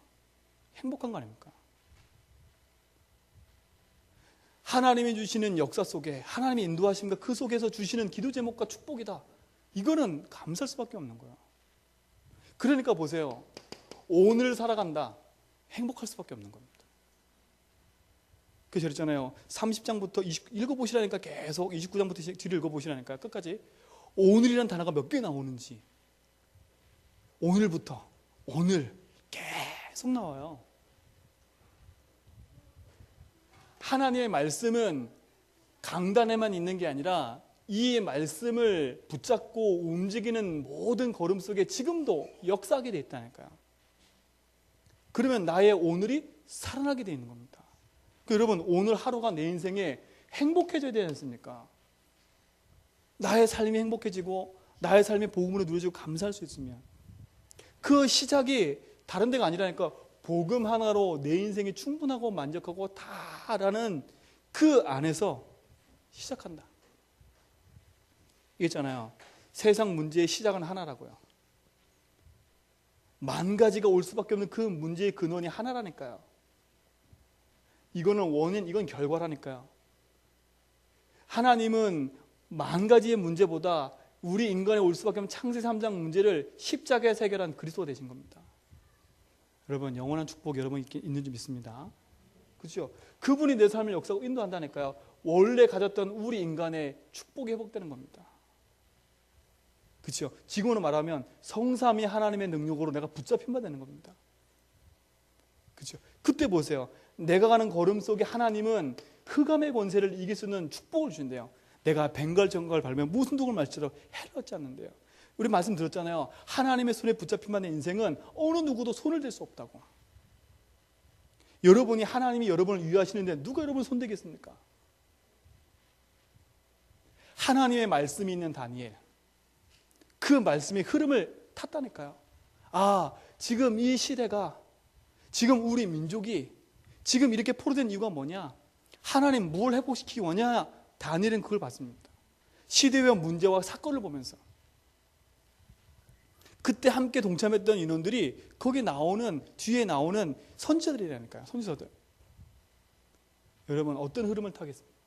행복한 거 아닙니까? 하나님이 주시는 역사 속에 하나님이 인도하심과 그 속에서 주시는 기도 제목과 축복이다. 이거는 감사할 수밖에 없는 거예요. 그러니까 보세요. 오늘 살아간다. 행복할 수밖에 없는 겁니다. 그래서 그랬잖아요. 30장부터 읽어보시라니까 계속 29장부터 뒤를 읽어보시라니까 끝까지 오늘이라는 단어가 몇 개 나오는지 오늘부터 오늘 계속 나와요. 하나님의 말씀은 강단에만 있는 게 아니라 이 말씀을 붙잡고 움직이는 모든 걸음 속에 지금도 역사하게 돼 있다니까요. 그러면 나의 오늘이 살아나게 돼 있는 겁니다. 여러분, 오늘 하루가 내 인생에 행복해져야 되지 않습니까? 나의 삶이 행복해지고 나의 삶이 복음으로 누려지고 감사할 수 있으면 그 시작이 다른 데가 아니라니까 복음 하나로 내 인생이 충분하고 만족하고 다라는 그 안에서 시작한다. 있잖아요. 세상 문제의 시작은 하나라고요. 만 가지가 올 수밖에 없는 그 문제의 근원이 하나라니까요. 이거는 원인, 이건 결과라니까요. 하나님은 만 가지의 문제보다 우리 인간에 올 수밖에 없는 창세 3장 문제를 십자가에서 해결한 그리스도가 되신 겁니다. 여러분, 영원한 축복이 여러분 있는 줄 믿습니다. 그렇죠? 그분이 내 삶을 역사하고 인도한다니까요. 원래 가졌던 우리 인간의 축복이 회복되는 겁니다. 그렇죠? 지금으로 말하면 성삼위 하나님의 능력으로 내가 붙잡힌 바 되는 겁니다. 그렇죠? 그때 보세요. 내가 가는 걸음 속에 하나님은 흑암의 권세를 이길 수 있는 축복을 주신대요. 내가 벵갈정갈 밟으면 무슨 독을 말지라도 해를 얻지 않는데요. 우리 말씀 들었잖아요. 하나님의 손에 붙잡힌 바 된 인생은 어느 누구도 손을 댈 수 없다고. 여러분이 하나님이 여러분을 위하시는데 누가 여러분을 손대겠습니까? 하나님의 말씀이 있는 다니엘, 그 말씀의 흐름을 탔다니까요. 아, 지금 이 시대가, 지금 우리 민족이 지금 이렇게 포로된 이유가 뭐냐? 하나님 뭘 회복시키기 원하냐? 다니엘은 그걸 봤습니다. 시대의 문제와 사건을 보면서. 그때 함께 동참했던 인원들이 거기 나오는, 뒤에 나오는 선지자들이라니까요. 선지자들. 여러분, 어떤 흐름을 타겠습니까?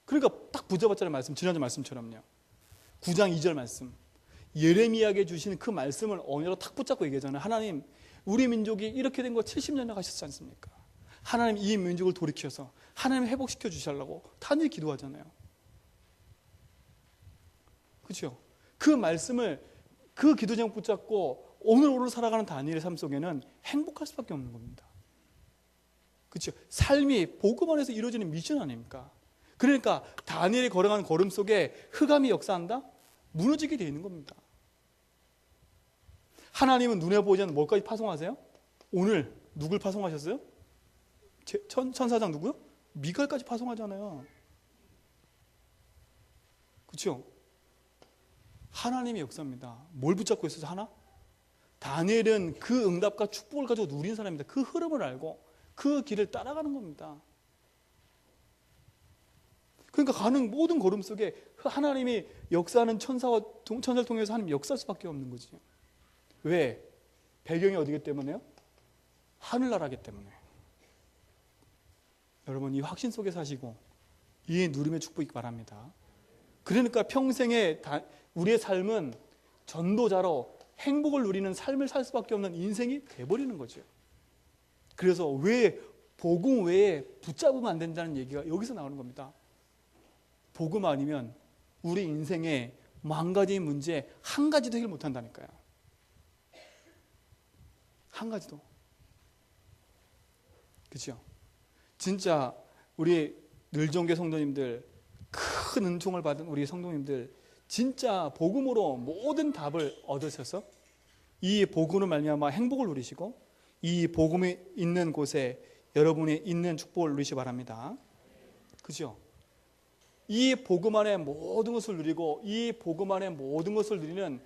그러니까 딱 붙잡았잖아요. 말씀, 지난주 말씀처럼요. 9장 2절 말씀. 예레미야에게 주신 그 말씀을 언어로 탁 붙잡고 얘기하잖아요. 하나님, 우리 민족이 이렇게 된 거 70년 가셨지 않습니까? 하나님 이 민족을 돌이켜서 하나님 회복시켜 주시려고 단일 기도하잖아요. 그렇죠? 그 말씀을, 그 기도 제목 붙잡고 오늘 살아가는 다니엘의 삶 속에는 행복할 수밖에 없는 겁니다. 그렇죠? 삶이 복음 안에서 이루어지는 미션 아닙니까? 그러니까 다니엘이 걸어가는 걸음 속에 흑암이 역사한다? 무너지게 되어 있는 겁니다. 하나님은 눈에 보이지 않는 뭘까지 파송하세요? 오늘 누굴 파송하셨어요? 천사장 누구요? 미갈까지 파송하잖아요. 그렇죠? 하나님의 역사입니다. 뭘 붙잡고 있어서 하나? 다니엘은 그 응답과 축복을 가지고 누린 사람입니다. 그 흐름을 알고 그 길을 따라가는 겁니다. 그러니까 가는 모든 걸음 속에 하나님이 역사하는 천사를 통해서 하나님 역사할 수밖에 없는 거지. 왜? 배경이 어디기 때문에요? 하늘나라기 때문에. 여러분, 이 확신 속에 사시고 이 누림의 축복이 바랍니다. 그러니까 평생에 우리의 삶은 전도자로 행복을 누리는 삶을 살 수밖에 없는 인생이 돼버리는 거죠. 그래서 왜 복음 외에 붙잡으면 안 된다는 얘기가 여기서 나오는 겁니다. 복음 아니면 우리 인생의 만 가지 문제 한 가지도 해결 못한다니까요. 한 가지도. 그렇죠? 진짜 우리 늘종교 성도님들, 큰 은총을 받은 우리 성도님들, 진짜 복음으로 모든 답을 얻으셔서 이 복음으로 말미암아 행복을 누리시고 이 복음이 있는 곳에 여러분이 있는 축복을 누리시기 바랍니다. 그죠? 이 복음 안에 모든 것을 누리고 이 복음 안에 모든 것을 누리는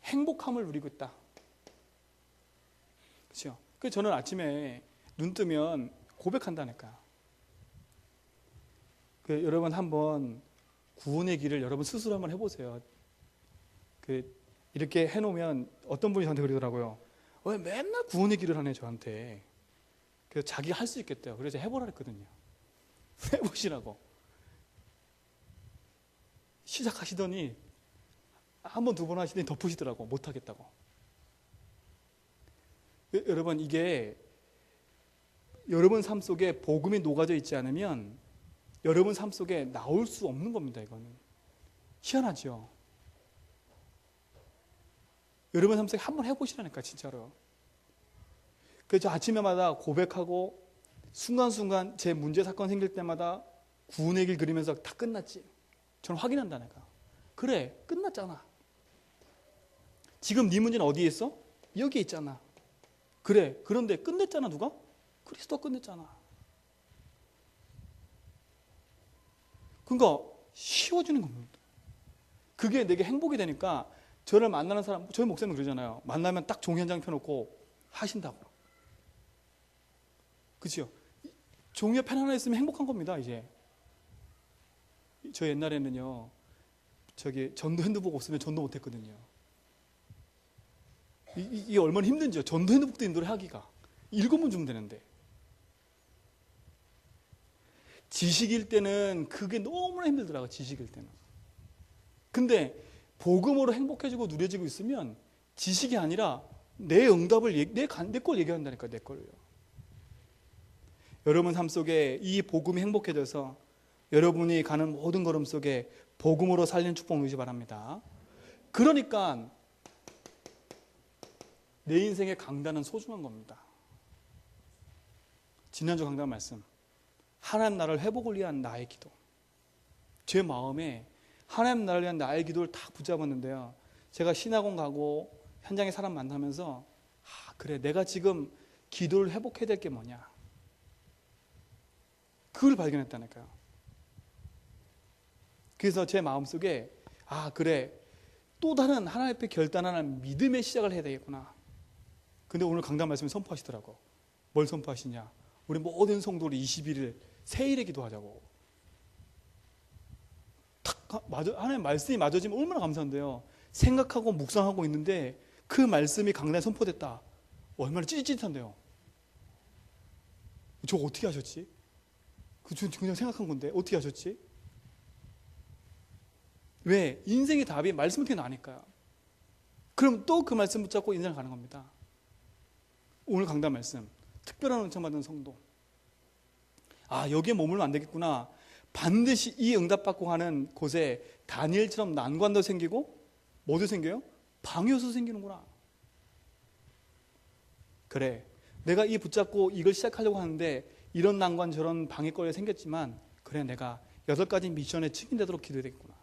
행복함을 누리고 있다. 그죠? 그래서 저는 아침에 눈 뜨면 고백한다니까. 여러분 한번 구원의 길을 여러분 스스로 한번 해보세요. 이렇게 해놓으면 어떤 분이 저한테 그러더라고요. 왜 맨날 구원의 길을 하네 저한테. 그래서 자기가 할 수 있겠대요. 그래서 해보라 했거든요. 해보시라고. 시작하시더니 한 번, 두 번 하시더니 덮으시더라고. 못하겠다고. 여러분, 이게 여러분 삶 속에 복음이 녹아져 있지 않으면 여러분 삶 속에 나올 수 없는 겁니다. 이거는 희한하죠. 여러분 삶 속에 한번 해보시라니까 진짜로. 그래서 아침에마다 고백하고 순간순간 제 문제 사건 생길 때마다 구원의 길 그리면서 다 끝났지. 저는 확인한다 내가. 그래, 끝났잖아. 지금 네 문제는 어디에 있어? 여기에 있잖아. 그래, 그런데 끝냈잖아. 누가? 그리스도가 끝냈잖아. 그러니까 쉬워지는 겁니다. 그게 내게 행복이 되니까 저를 만나는 사람, 저희 목사님 그러잖아요. 만나면 딱 종이 한 장 펴놓고 하신다고. 그치요? 종이에 펜 하나 있으면 행복한 겁니다. 이제 저 옛날에는요, 저기 전도 핸드북 없으면 전도 못했거든요. 이게 얼마나 힘든지요. 전도 핸드북도 인도를 하기가. 읽으면 주면 되는데. 지식일 때는 그게 너무나 힘들더라고요. 지식일 때는. 근데 복음으로 행복해지고 누려지고 있으면 지식이 아니라 내 응답을 내 걸 얘기한다니까. 내 걸요. 여러분 삶 속에 이 복음이 행복해져서 여러분이 가는 모든 걸음 속에 복음으로 살리는 축복 누리시 바랍니다. 그러니까 내 인생의 강단은 소중한 겁니다. 지난주 강단 말씀, 하나님 나라를 회복을 위한 나의 기도. 제 마음에 하나님 나라를 위한 나의 기도를 딱 붙잡았는데요. 제가 신학원 가고 현장에 사람 만나면서 그래, 내가 지금 기도를 회복해야 될 게 뭐냐, 그걸 발견했다니까요. 그래서 제 마음속에 그래, 또 다른 하나님 앞에 결단하는 믿음의 시작을 해야 되겠구나. 근데 오늘 강단 말씀을 선포하시더라고. 뭘 선포하시냐? 우리 모든 성도를 21일 세일에 기도하자고. 하나님 말씀이 맞아지면 얼마나 감사한데요. 생각하고 묵상하고 있는데 그 말씀이 강단에 선포됐다. 얼마나 찌릿찌릿한데요. 저 어떻게 하셨지? 그냥 생각한 건데 어떻게 하셨지? 왜? 인생의 답이 말씀 어떻게 나니까요. 그럼 또 그 말씀 붙잡고 인생을 가는 겁니다. 오늘 강단 말씀, 특별한 은총 받은 성도. 여기에 머물면 안 되겠구나. 반드시 이 응답받고 가는 곳에 다니엘처럼 난관도 생기고 뭐도 생겨요? 방요소 생기는구나. 그래, 내가 이 붙잡고 이걸 시작하려고 하는데 이런 난관 저런 방해거리가 생겼지만 그래, 내가 8가지 미션에 증인되도록 기도해야 되겠구나.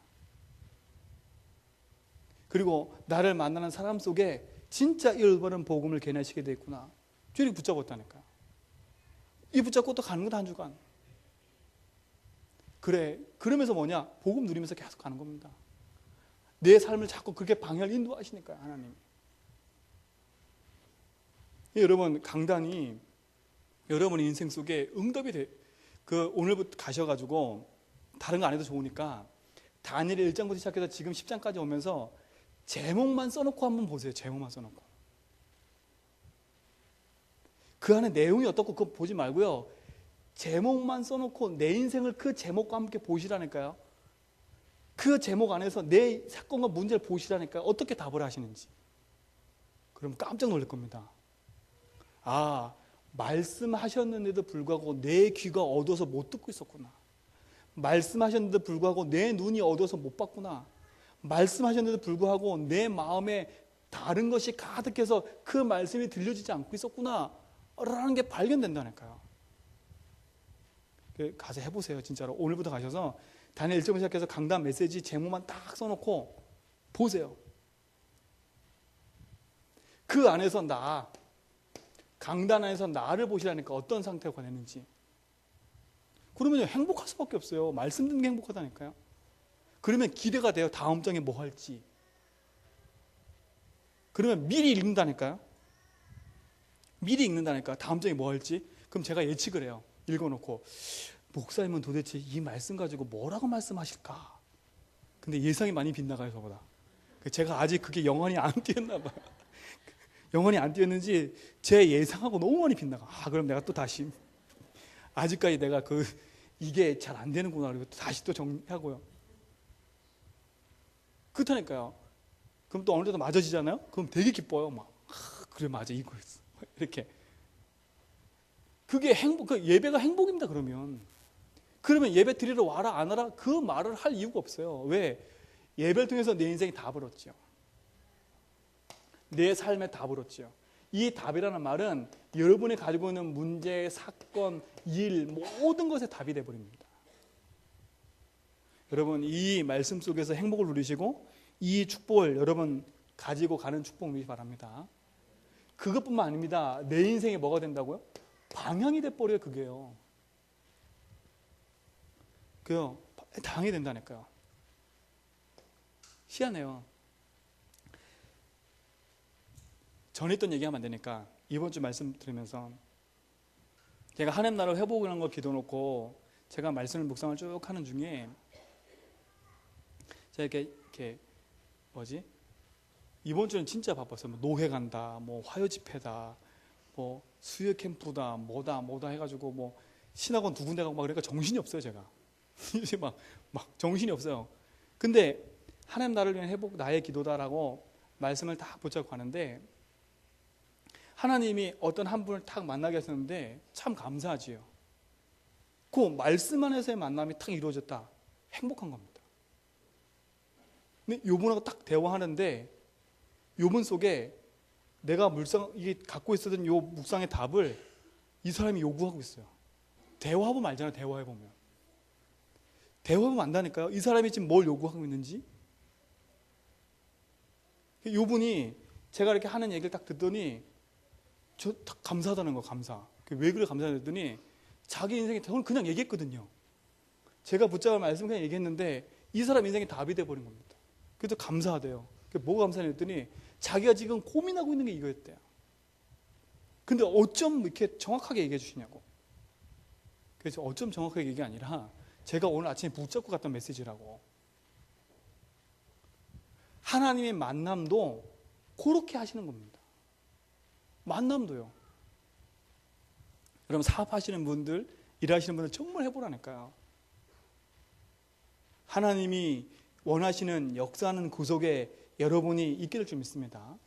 그리고 나를 만나는 사람 속에 진짜 이 올바른 복음을 개나시게 되겠구나. 이렇게 붙잡았다니까. 이 붙잡고 또 가는 거다 한 주간. 그래, 그러면서 뭐냐? 복음 누리면서 계속 가는 겁니다. 내 삶을 자꾸 그렇게 방향을 인도하시니까요, 하나님이. 여러분, 강단이 여러분 인생 속에 응답이 돼. 오늘부터 가셔가지고 다른 거 안 해도 좋으니까 다니엘 1장부터 시작해서 지금 10장까지 오면서 제목만 써놓고 한번 보세요. 제목만 써놓고. 그 안에 내용이 어떻고 그거 보지 말고요. 제목만 써놓고 내 인생을 그 제목과 함께 보시라니까요. 그 제목 안에서 내 사건과 문제를 보시라니까요. 어떻게 답을 하시는지. 그럼 깜짝 놀랄 겁니다. 말씀하셨는데도 불구하고 내 귀가 어두워서 못 듣고 있었구나. 말씀하셨는데도 불구하고 내 눈이 어두워서 못 봤구나. 말씀하셨는데도 불구하고 내 마음에 다른 것이 가득해서 그 말씀이 들려지지 않고 있었구나 라는 게 발견된다니까요. 가서 해보세요. 진짜로 오늘부터 가셔서 다니엘 1장 시작해서 강단 메시지 제목만 딱 써놓고 보세요. 그 안에서 강단 안에서 나를 보시라니까 어떤 상태가 되는지. 그러면 행복할 수밖에 없어요. 말씀 듣는 게 행복하다니까요. 그러면 기대가 돼요. 다음 장에 뭐 할지. 그러면 미리 읽는다니까요. 미리 읽는다니까. 다음 장에 뭐 할지. 그럼 제가 예측을 해요. 읽어놓고 목사님은 도대체 이 말씀 가지고 뭐라고 말씀하실까. 근데 예상이 많이 빗나가요. 저보다. 제가 아직 그게 영혼이 안 뛰었나 봐요. 영혼이 안 뛰었는지 제 예상하고 너무 많이 빗나가. 그럼 내가 또 다시 아직까지 내가 이게 잘 안 되는구나. 그리고 또 다시 또 정리하고요. 그렇다니까요. 그럼 또 어느 정도 맞아지잖아요. 그럼 되게 기뻐요. 그래, 맞아, 이거였어. 이렇게. 그게 예배가 행복입니다. 그러면 예배 드리러 와라 안 와라 그 말을 할 이유가 없어요. 왜? 예배를 통해서 내 인생이 답을 얻죠. 내 삶에 답을 얻죠. 이 답이라는 말은 여러분이 가지고 있는 문제, 사건, 일, 모든 것에 답이 되어버립니다. 여러분 이 말씀 속에서 행복을 누리시고 이 축복을 여러분 가지고 가는 축복 누리시 바랍니다. 그것뿐만 아닙니다. 내 인생에 뭐가 된다고요? 방향이 돼버려요. 그게요. 그요. 방향이 된다니까요. 희한해요. 전에 있던 얘기하면 안 되니까 이번 주 말씀 들으면서 제가 하나님 나라를 회복하는 거 기도 놓고 제가 말씀을 묵상을 쭉 하는 중에 제가 이렇게 이번 주는 진짜 바빴어요. 뭐 노회 간다, 뭐 화요 집회다, 뭐 수요 캠프다, 뭐다 해가지고 뭐 신학원 2군데 가고 막 그러니까 정신이 없어요. 제가 이제 막 정신이 없어요. 근데 하나님 나를 위한 회복 나의 기도다라고 말씀을 딱 붙잡고 가는데 하나님이 어떤 한 분을 딱 만나게 하셨는데 참 감사하지요. 그 말씀 안에서의 만남이 딱 이루어졌다. 행복한 겁니다. 근데 요분하고 딱 대화하는데 요분 속에 내가 이게 갖고 있었던 요 묵상의 답을 이 사람이 요구하고 있어요. 대화해보면 알잖아요. 대화해보면 안다니까요. 이 사람이 지금 뭘 요구하고 있는지. 요분이 제가 이렇게 하는 얘기를 딱 듣더니 저 딱 감사하다는 거. 감사. 왜 그래 감사했더니 자기 인생에 오늘 그냥 얘기했거든요. 제가 붙잡은 말씀 그냥 얘기했는데 이 사람 인생이 답이 돼버린 겁니다. 그래서 감사하대요. 뭐가 감사했더니 자기가 지금 고민하고 있는 게 이거였대요. 근데 어쩜 이렇게 정확하게 얘기해 주시냐고. 그래서 어쩜 정확하게 얘기가 아니라 제가 오늘 아침에 붙잡고 갔던 메시지라고. 하나님의 만남도 그렇게 하시는 겁니다. 만남도요. 여러분 사업하시는 분들, 일하시는 분들 정말 해보라니까요. 하나님이 원하시는 역사하는 그 속에 여러분이 있게 될 줄 믿습니다.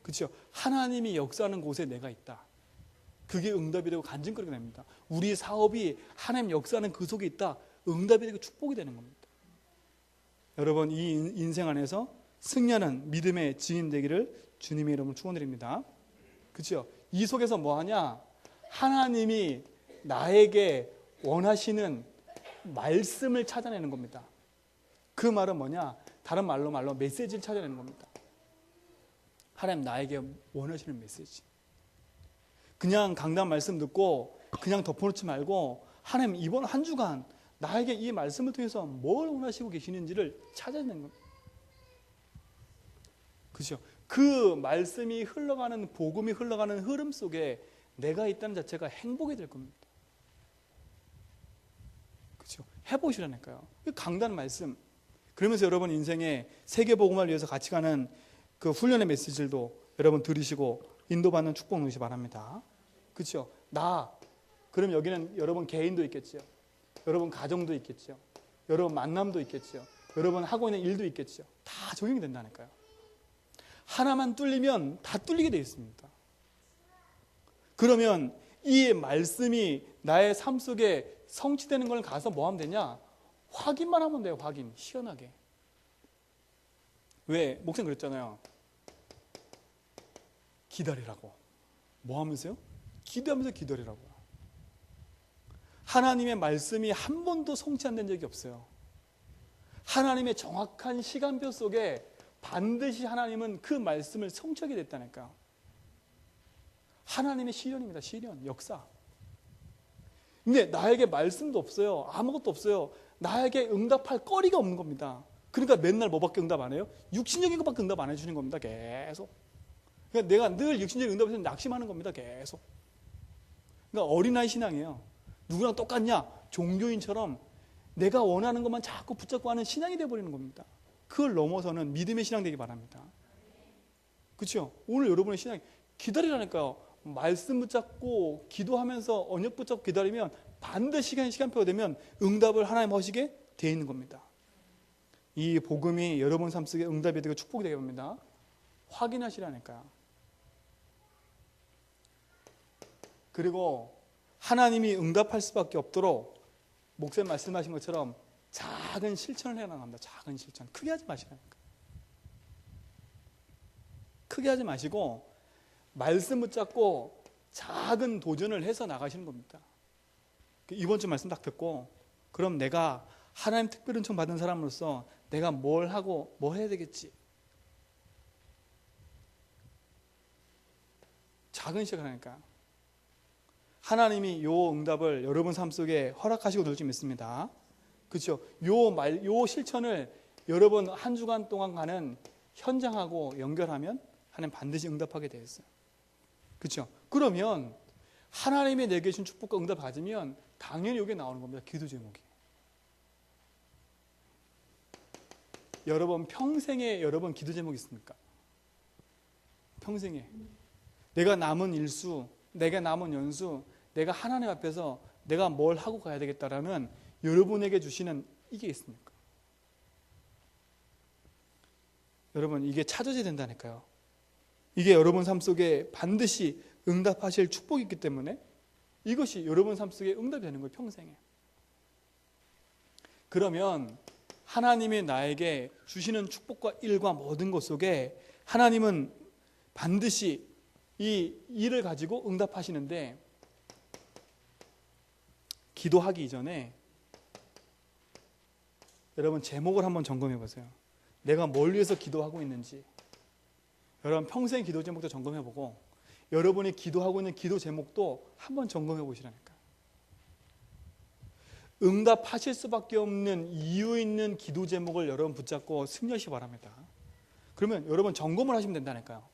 그렇죠? 하나님이 역사하는 곳에 내가 있다. 그게 응답이 되고 간증거리가 됩니다. 우리 사업이 하나님 역사하는 그 속에 있다. 응답이 되고 축복이 되는 겁니다. 여러분 이 인생 안에서 승리하는 믿음의 증인 되기를 주님의 이름으로 축원드립니다. 그렇죠? 이 속에서 뭐하냐? 하나님이 나에게 원하시는 말씀을 찾아내는 겁니다. 그 말은 뭐냐? 다른 말로 메시지를 찾아내는 겁니다. 하나님 나에게 원하시는 메시지. 그냥 강단 말씀 듣고 그냥 덮어놓지 말고 하나님 이번 한 주간 나에게 이 말씀을 통해서 뭘 원하시고 계시는지를 찾아내는 겁니다. 그렇죠? 그 말씀이 흘러가는 복음이 흘러가는 흐름 속에 내가 있다는 자체가 행복이 될 겁니다. 그렇죠? 해보시라니까요. 강단 말씀. 그러면서 여러분 인생에 세계 복음을 위해서 같이 가는 그 훈련의 메시지들도 여러분 들으시고 인도받는 축복 누리시 바랍니다. 그렇죠? 그럼 여기는 여러분 개인도 있겠죠. 여러분 가정도 있겠죠. 여러분 만남도 있겠죠. 여러분 하고 있는 일도 있겠죠. 다 적용이 된다니까요. 하나만 뚫리면 다 뚫리게 되어 있습니다. 그러면 이 말씀이 나의 삶 속에 성취되는 걸 가서 뭐 하면 되냐? 확인만 하면 돼요. 확인. 시원하게. 왜? 목사님 그랬잖아요. 기다리라고. 뭐 하면서요? 기도하면서 기다리라고. 하나님의 말씀이 한 번도 성취 안 된 적이 없어요. 하나님의 정확한 시간표 속에 반드시 하나님은 그 말씀을 성취하게 됐다니까. 하나님의 시련입니다. 시련, 역사. 근데 나에게 말씀도 없어요. 아무것도 없어요. 나에게 응답할 거리가 없는 겁니다. 그러니까 맨날 뭐밖에 응답 안 해요? 육신적인 것밖에 응답 안 해주는 겁니다. 계속. 그러니까 내가 늘 육신적인 응답에서 낙심하는 겁니다. 계속. 그러니까 어린아이 신앙이에요. 누구랑 똑같냐? 종교인처럼 내가 원하는 것만 자꾸 붙잡고 하는 신앙이 되어버리는 겁니다. 그걸 넘어서는 믿음의 신앙 되기 바랍니다. 그렇죠? 오늘 여러분의 신앙이 기다리라니까요. 말씀 붙잡고 기도하면서 언약 붙잡고 기다리면 반드시 시간표가 되면 응답을 하나님 하시게 되어 있는 겁니다. 이 복음이 여러분 삶 속에 응답이 되고 축복이 되게 됩니다. 확인하시라니까요. 그리고 하나님이 응답할 수밖에 없도록 목사님 말씀하신 것처럼 작은 실천을 해야 합니다. 작은 실천. 크게 하지 마시라니까. 크게 하지 마시고 말씀 붙잡고 작은 도전을 해서 나가시는 겁니다. 이번 주 말씀 딱 듣고 그럼 내가 하나님 특별 은총 받은 사람으로서 내가 뭘 하고 뭐 해야 되겠지. 작은 시작을 하니까 하나님이 요 응답을 여러분 삶 속에 허락하시고 늘 줄 믿습니다. 그렇죠? 요 실천을 여러분 한 주간 동안 가는 현장하고 연결하면 하나님 반드시 응답하게 되어 있어요. 그렇죠? 그러면 하나님이 내게 주신 축복과 응답을 가지면 당연히 여기에 나오는 겁니다. 기도 제목이. 여러분 평생에 여러분 기도 제목 있습니까? 평생에 내가 남은 일수, 내가 남은 연수, 내가 하나님 앞에서 내가 뭘 하고 가야 되겠다라는 여러분에게 주시는 이게 있습니까? 여러분 이게 찾아져야 된다니까요. 이게 여러분 삶 속에 반드시 응답하실 축복이 있기 때문에 이것이 여러분 삶 속에 응답이 되는 거예요. 평생에. 그러면 하나님이 나에게 주시는 축복과 일과 모든 것 속에 하나님은 반드시 이 일을 가지고 응답하시는데 기도하기 이전에 여러분 제목을 한번 점검해 보세요. 내가 뭘 위해서 기도하고 있는지 여러분 평생 기도 제목도 점검해 보고 여러분이 기도하고 있는 기도 제목도 한번 점검해 보시라니까. 응답하실 수밖에 없는 이유 있는 기도 제목을 여러분 붙잡고 승리하시기 바랍니다. 그러면 여러분 점검을 하시면 된다니까요.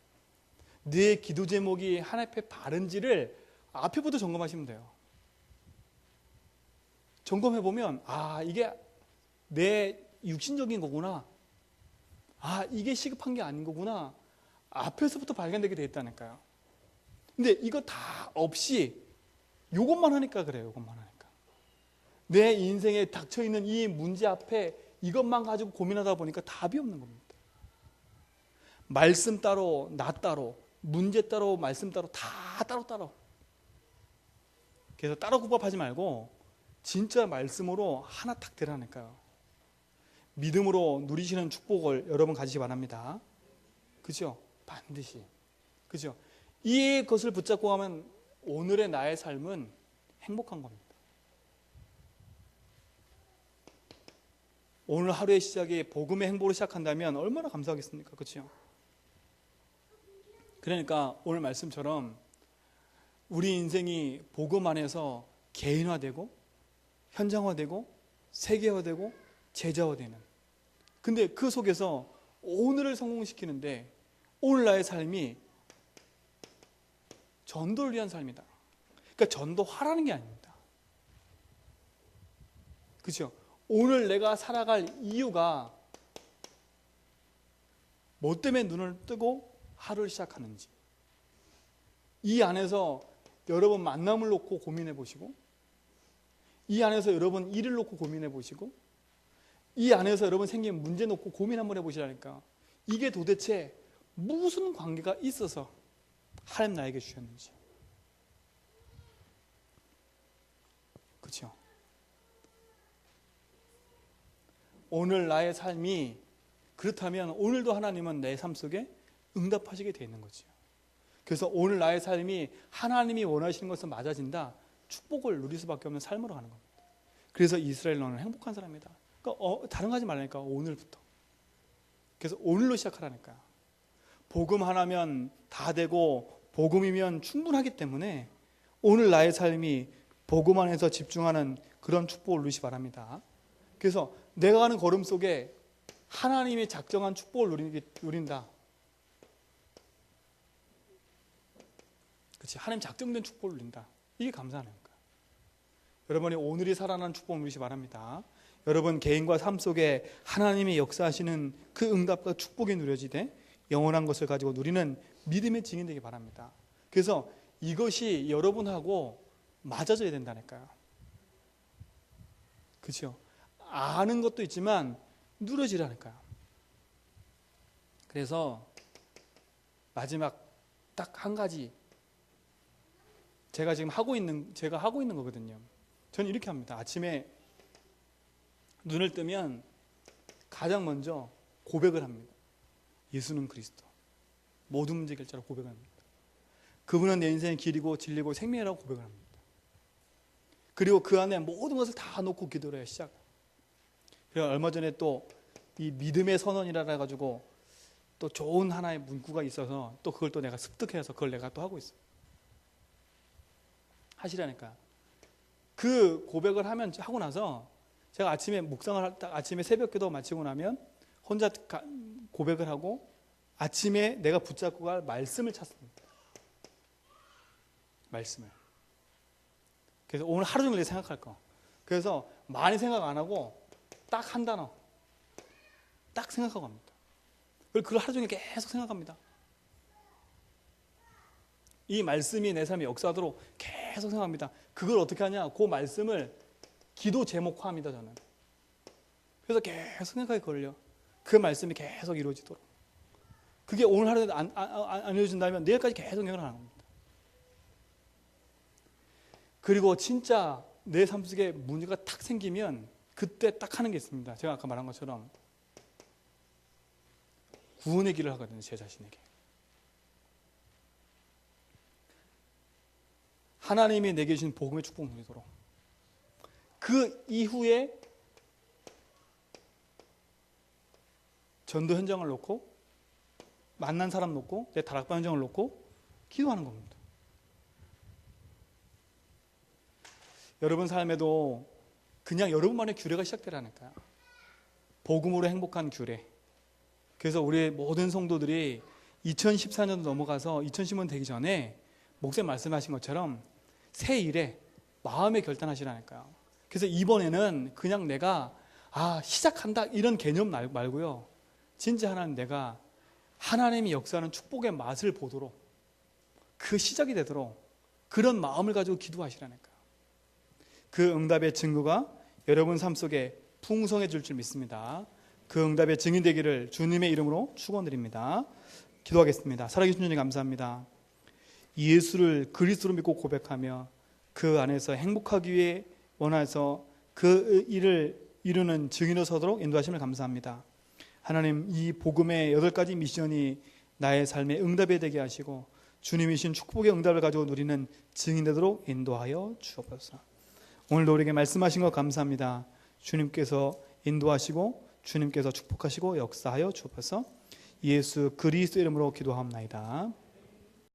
내 기도 제목이 하나님 앞에 바른지를 앞에부터 점검하시면 돼요. 점검해 보면 이게 내 육신적인 거구나. 이게 시급한 게 아닌 거구나. 앞에서부터 발견되게 돼 있다니까요. 근데 이거 다 없이 이것만 하니까 그래요. 이것만 하니까. 내 인생에 닥쳐있는 이 문제 앞에 이것만 가지고 고민하다 보니까 답이 없는 겁니다. 말씀 따로 나 따로 문제 따로 말씀 따로 다 따로. 그래서 따로 국밥하지 말고 진짜 말씀으로 하나 탁 되라니까요. 믿음으로 누리시는 축복을 여러분 가지시 바랍니다. 그죠? 반드시. 그죠? 이것을 붙잡고 가면 오늘의 나의 삶은 행복한 겁니다. 오늘 하루의 시작이 복음의 행보로 시작한다면 얼마나 감사하겠습니까? 그렇죠? 그러니까 오늘 말씀처럼 우리 인생이 복음 안에서 개인화되고 현장화되고 세계화되고 제자화되는, 근데 그 속에서 오늘을 성공시키는데 오늘 나의 삶이 전도를 위한 삶이다. 그러니까 전도하라는 게 아닙니다. 그렇죠? 오늘 내가 살아갈 이유가 뭐 때문에 눈을 뜨고 하루를 시작하는지, 이 안에서 여러분 만남을 놓고 고민해 보시고, 이 안에서 여러분 일을 놓고 고민해 보시고, 이 안에서 여러분 생긴 문제 놓고 고민 한번 해보시라니까. 이게 도대체 무슨 관계가 있어서 하나님 나에게 주셨는지. 그렇죠? 오늘 나의 삶이 그렇다면 오늘도 하나님은 내 삶 속에 응답하시게 되어 있는 거죠. 그래서 오늘 나의 삶이 하나님이 원하시는 것을 맞아진다, 축복을 누릴 수밖에 없는 삶으로 가는 겁니다. 그래서 이스라엘 너는 행복한 사람이다. 그러니까 다른 거 하지 말라니까. 오늘부터. 그래서 오늘로 시작하라니까. 복음 하나면 다 되고 복음이면 충분하기 때문에 오늘 나의 삶이 복음 안에서 집중하는 그런 축복을 누리시 바랍니다. 그래서 내가 가는 걸음 속에 하나님이 작정한 축복을 누린다. 그렇지? 하나님 작정된 축복을 누린다. 이게 감사하는 거예요. 여러분이 오늘이 살아나는 축복을 누리시 바랍니다. 여러분 개인과 삶 속에 하나님이 역사하시는 그 응답과 축복이 누려지되 영원한 것을 가지고 누리는 믿음의 증인 되기 바랍니다. 그래서 이것이 여러분하고 맞아져야 된다니까요. 그렇죠? 아는 것도 있지만 누려지라니까요. 그래서 마지막 딱 한 가지, 제가 하고 있는 거거든요. 저는 이렇게 합니다. 아침에 눈을 뜨면 가장 먼저 고백을 합니다. 예수는 그리스도. 모든 문제 결자로 고백을 합니다. 그분은 내 인생의 길이고 진리고 생명이라고 고백을 합니다. 그리고 그 안에 모든 것을 다 놓고 기도를 해요. 시작. 그리고 얼마 전에 또 이 믿음의 선언이라 해가지고 또 좋은 하나의 문구가 있어서 또 그걸 또 내가 습득해서 그걸 내가 또 하고 있어요. 하시라니까. 그 고백을 하고 나서 제가 아침에 묵상을 아침에 새벽기도 마치고 나면 혼자 고백을 하고 아침에 내가 붙잡고 갈 말씀을 찾습니다. 말씀을. 그래서 오늘 하루 종일 생각할 거. 그래서 많이 생각 안 하고 딱 한 단어 딱 생각하고 갑니다. 그리고 그걸 하루 종일 계속 생각합니다. 이 말씀이 내 삶에 역사하도록 계속 생각합니다. 그걸 어떻게 하냐? 그 말씀을 기도 제목화합니다. 저는. 그래서 계속 생각하게 걸려. 그 말씀이 계속 이루어지도록. 그게 오늘 하루에 안 이루어진다면 내일까지 계속 생각을 하는 겁니다. 그리고 진짜 내 삶 속에 문제가 탁 생기면 그때 딱 하는 게 있습니다. 제가 아까 말한 것처럼 구원의 길을 하거든요. 제 자신에게. 하나님이 내게 주신 복음의 축복을 누리도록. 그 이후에 전도 현장을 놓고 만난 사람 놓고 내 다락방 현장을 놓고 기도하는 겁니다. 여러분 삶에도 그냥 여러분만의 규례가 시작되라니까요. 복음으로 행복한 규례. 그래서 우리 모든 성도들이 2014년도 넘어가서 2010년 되기 전에 목사님 말씀하신 것처럼 새 일에 마음에 결단하시라니까요. 그래서 이번에는 그냥 내가 시작한다 이런 개념 말고요. 진짜 내가 하나님이 역사하는 축복의 맛을 보도록 그 시작이 되도록 그런 마음을 가지고 기도하시라니까요. 그 응답의 증거가 여러분 삶 속에 풍성해질 줄 믿습니다. 그 응답의 증인 되기를 주님의 이름으로 축원드립니다. 기도하겠습니다. 살아계신 주님 감사합니다. 예수를 그리스도로 믿고 고백하며 그 안에서 행복하기 위해 원해서 그 일을 이루는 증인으로 서도록 인도하심을 감사합니다. 하나님, 이 복음의 8가지 미션이 나의 삶의 응답이 되게 하시고 주님이신 축복의 응답을 가지고 누리는 증인 되도록 인도하여 주옵소서. 오늘도 우리에게 말씀하신 것 감사합니다. 주님께서 인도하시고 주님께서 축복하시고 역사하여 주옵소서. 예수 그리스도 이름으로 기도하옵나이다.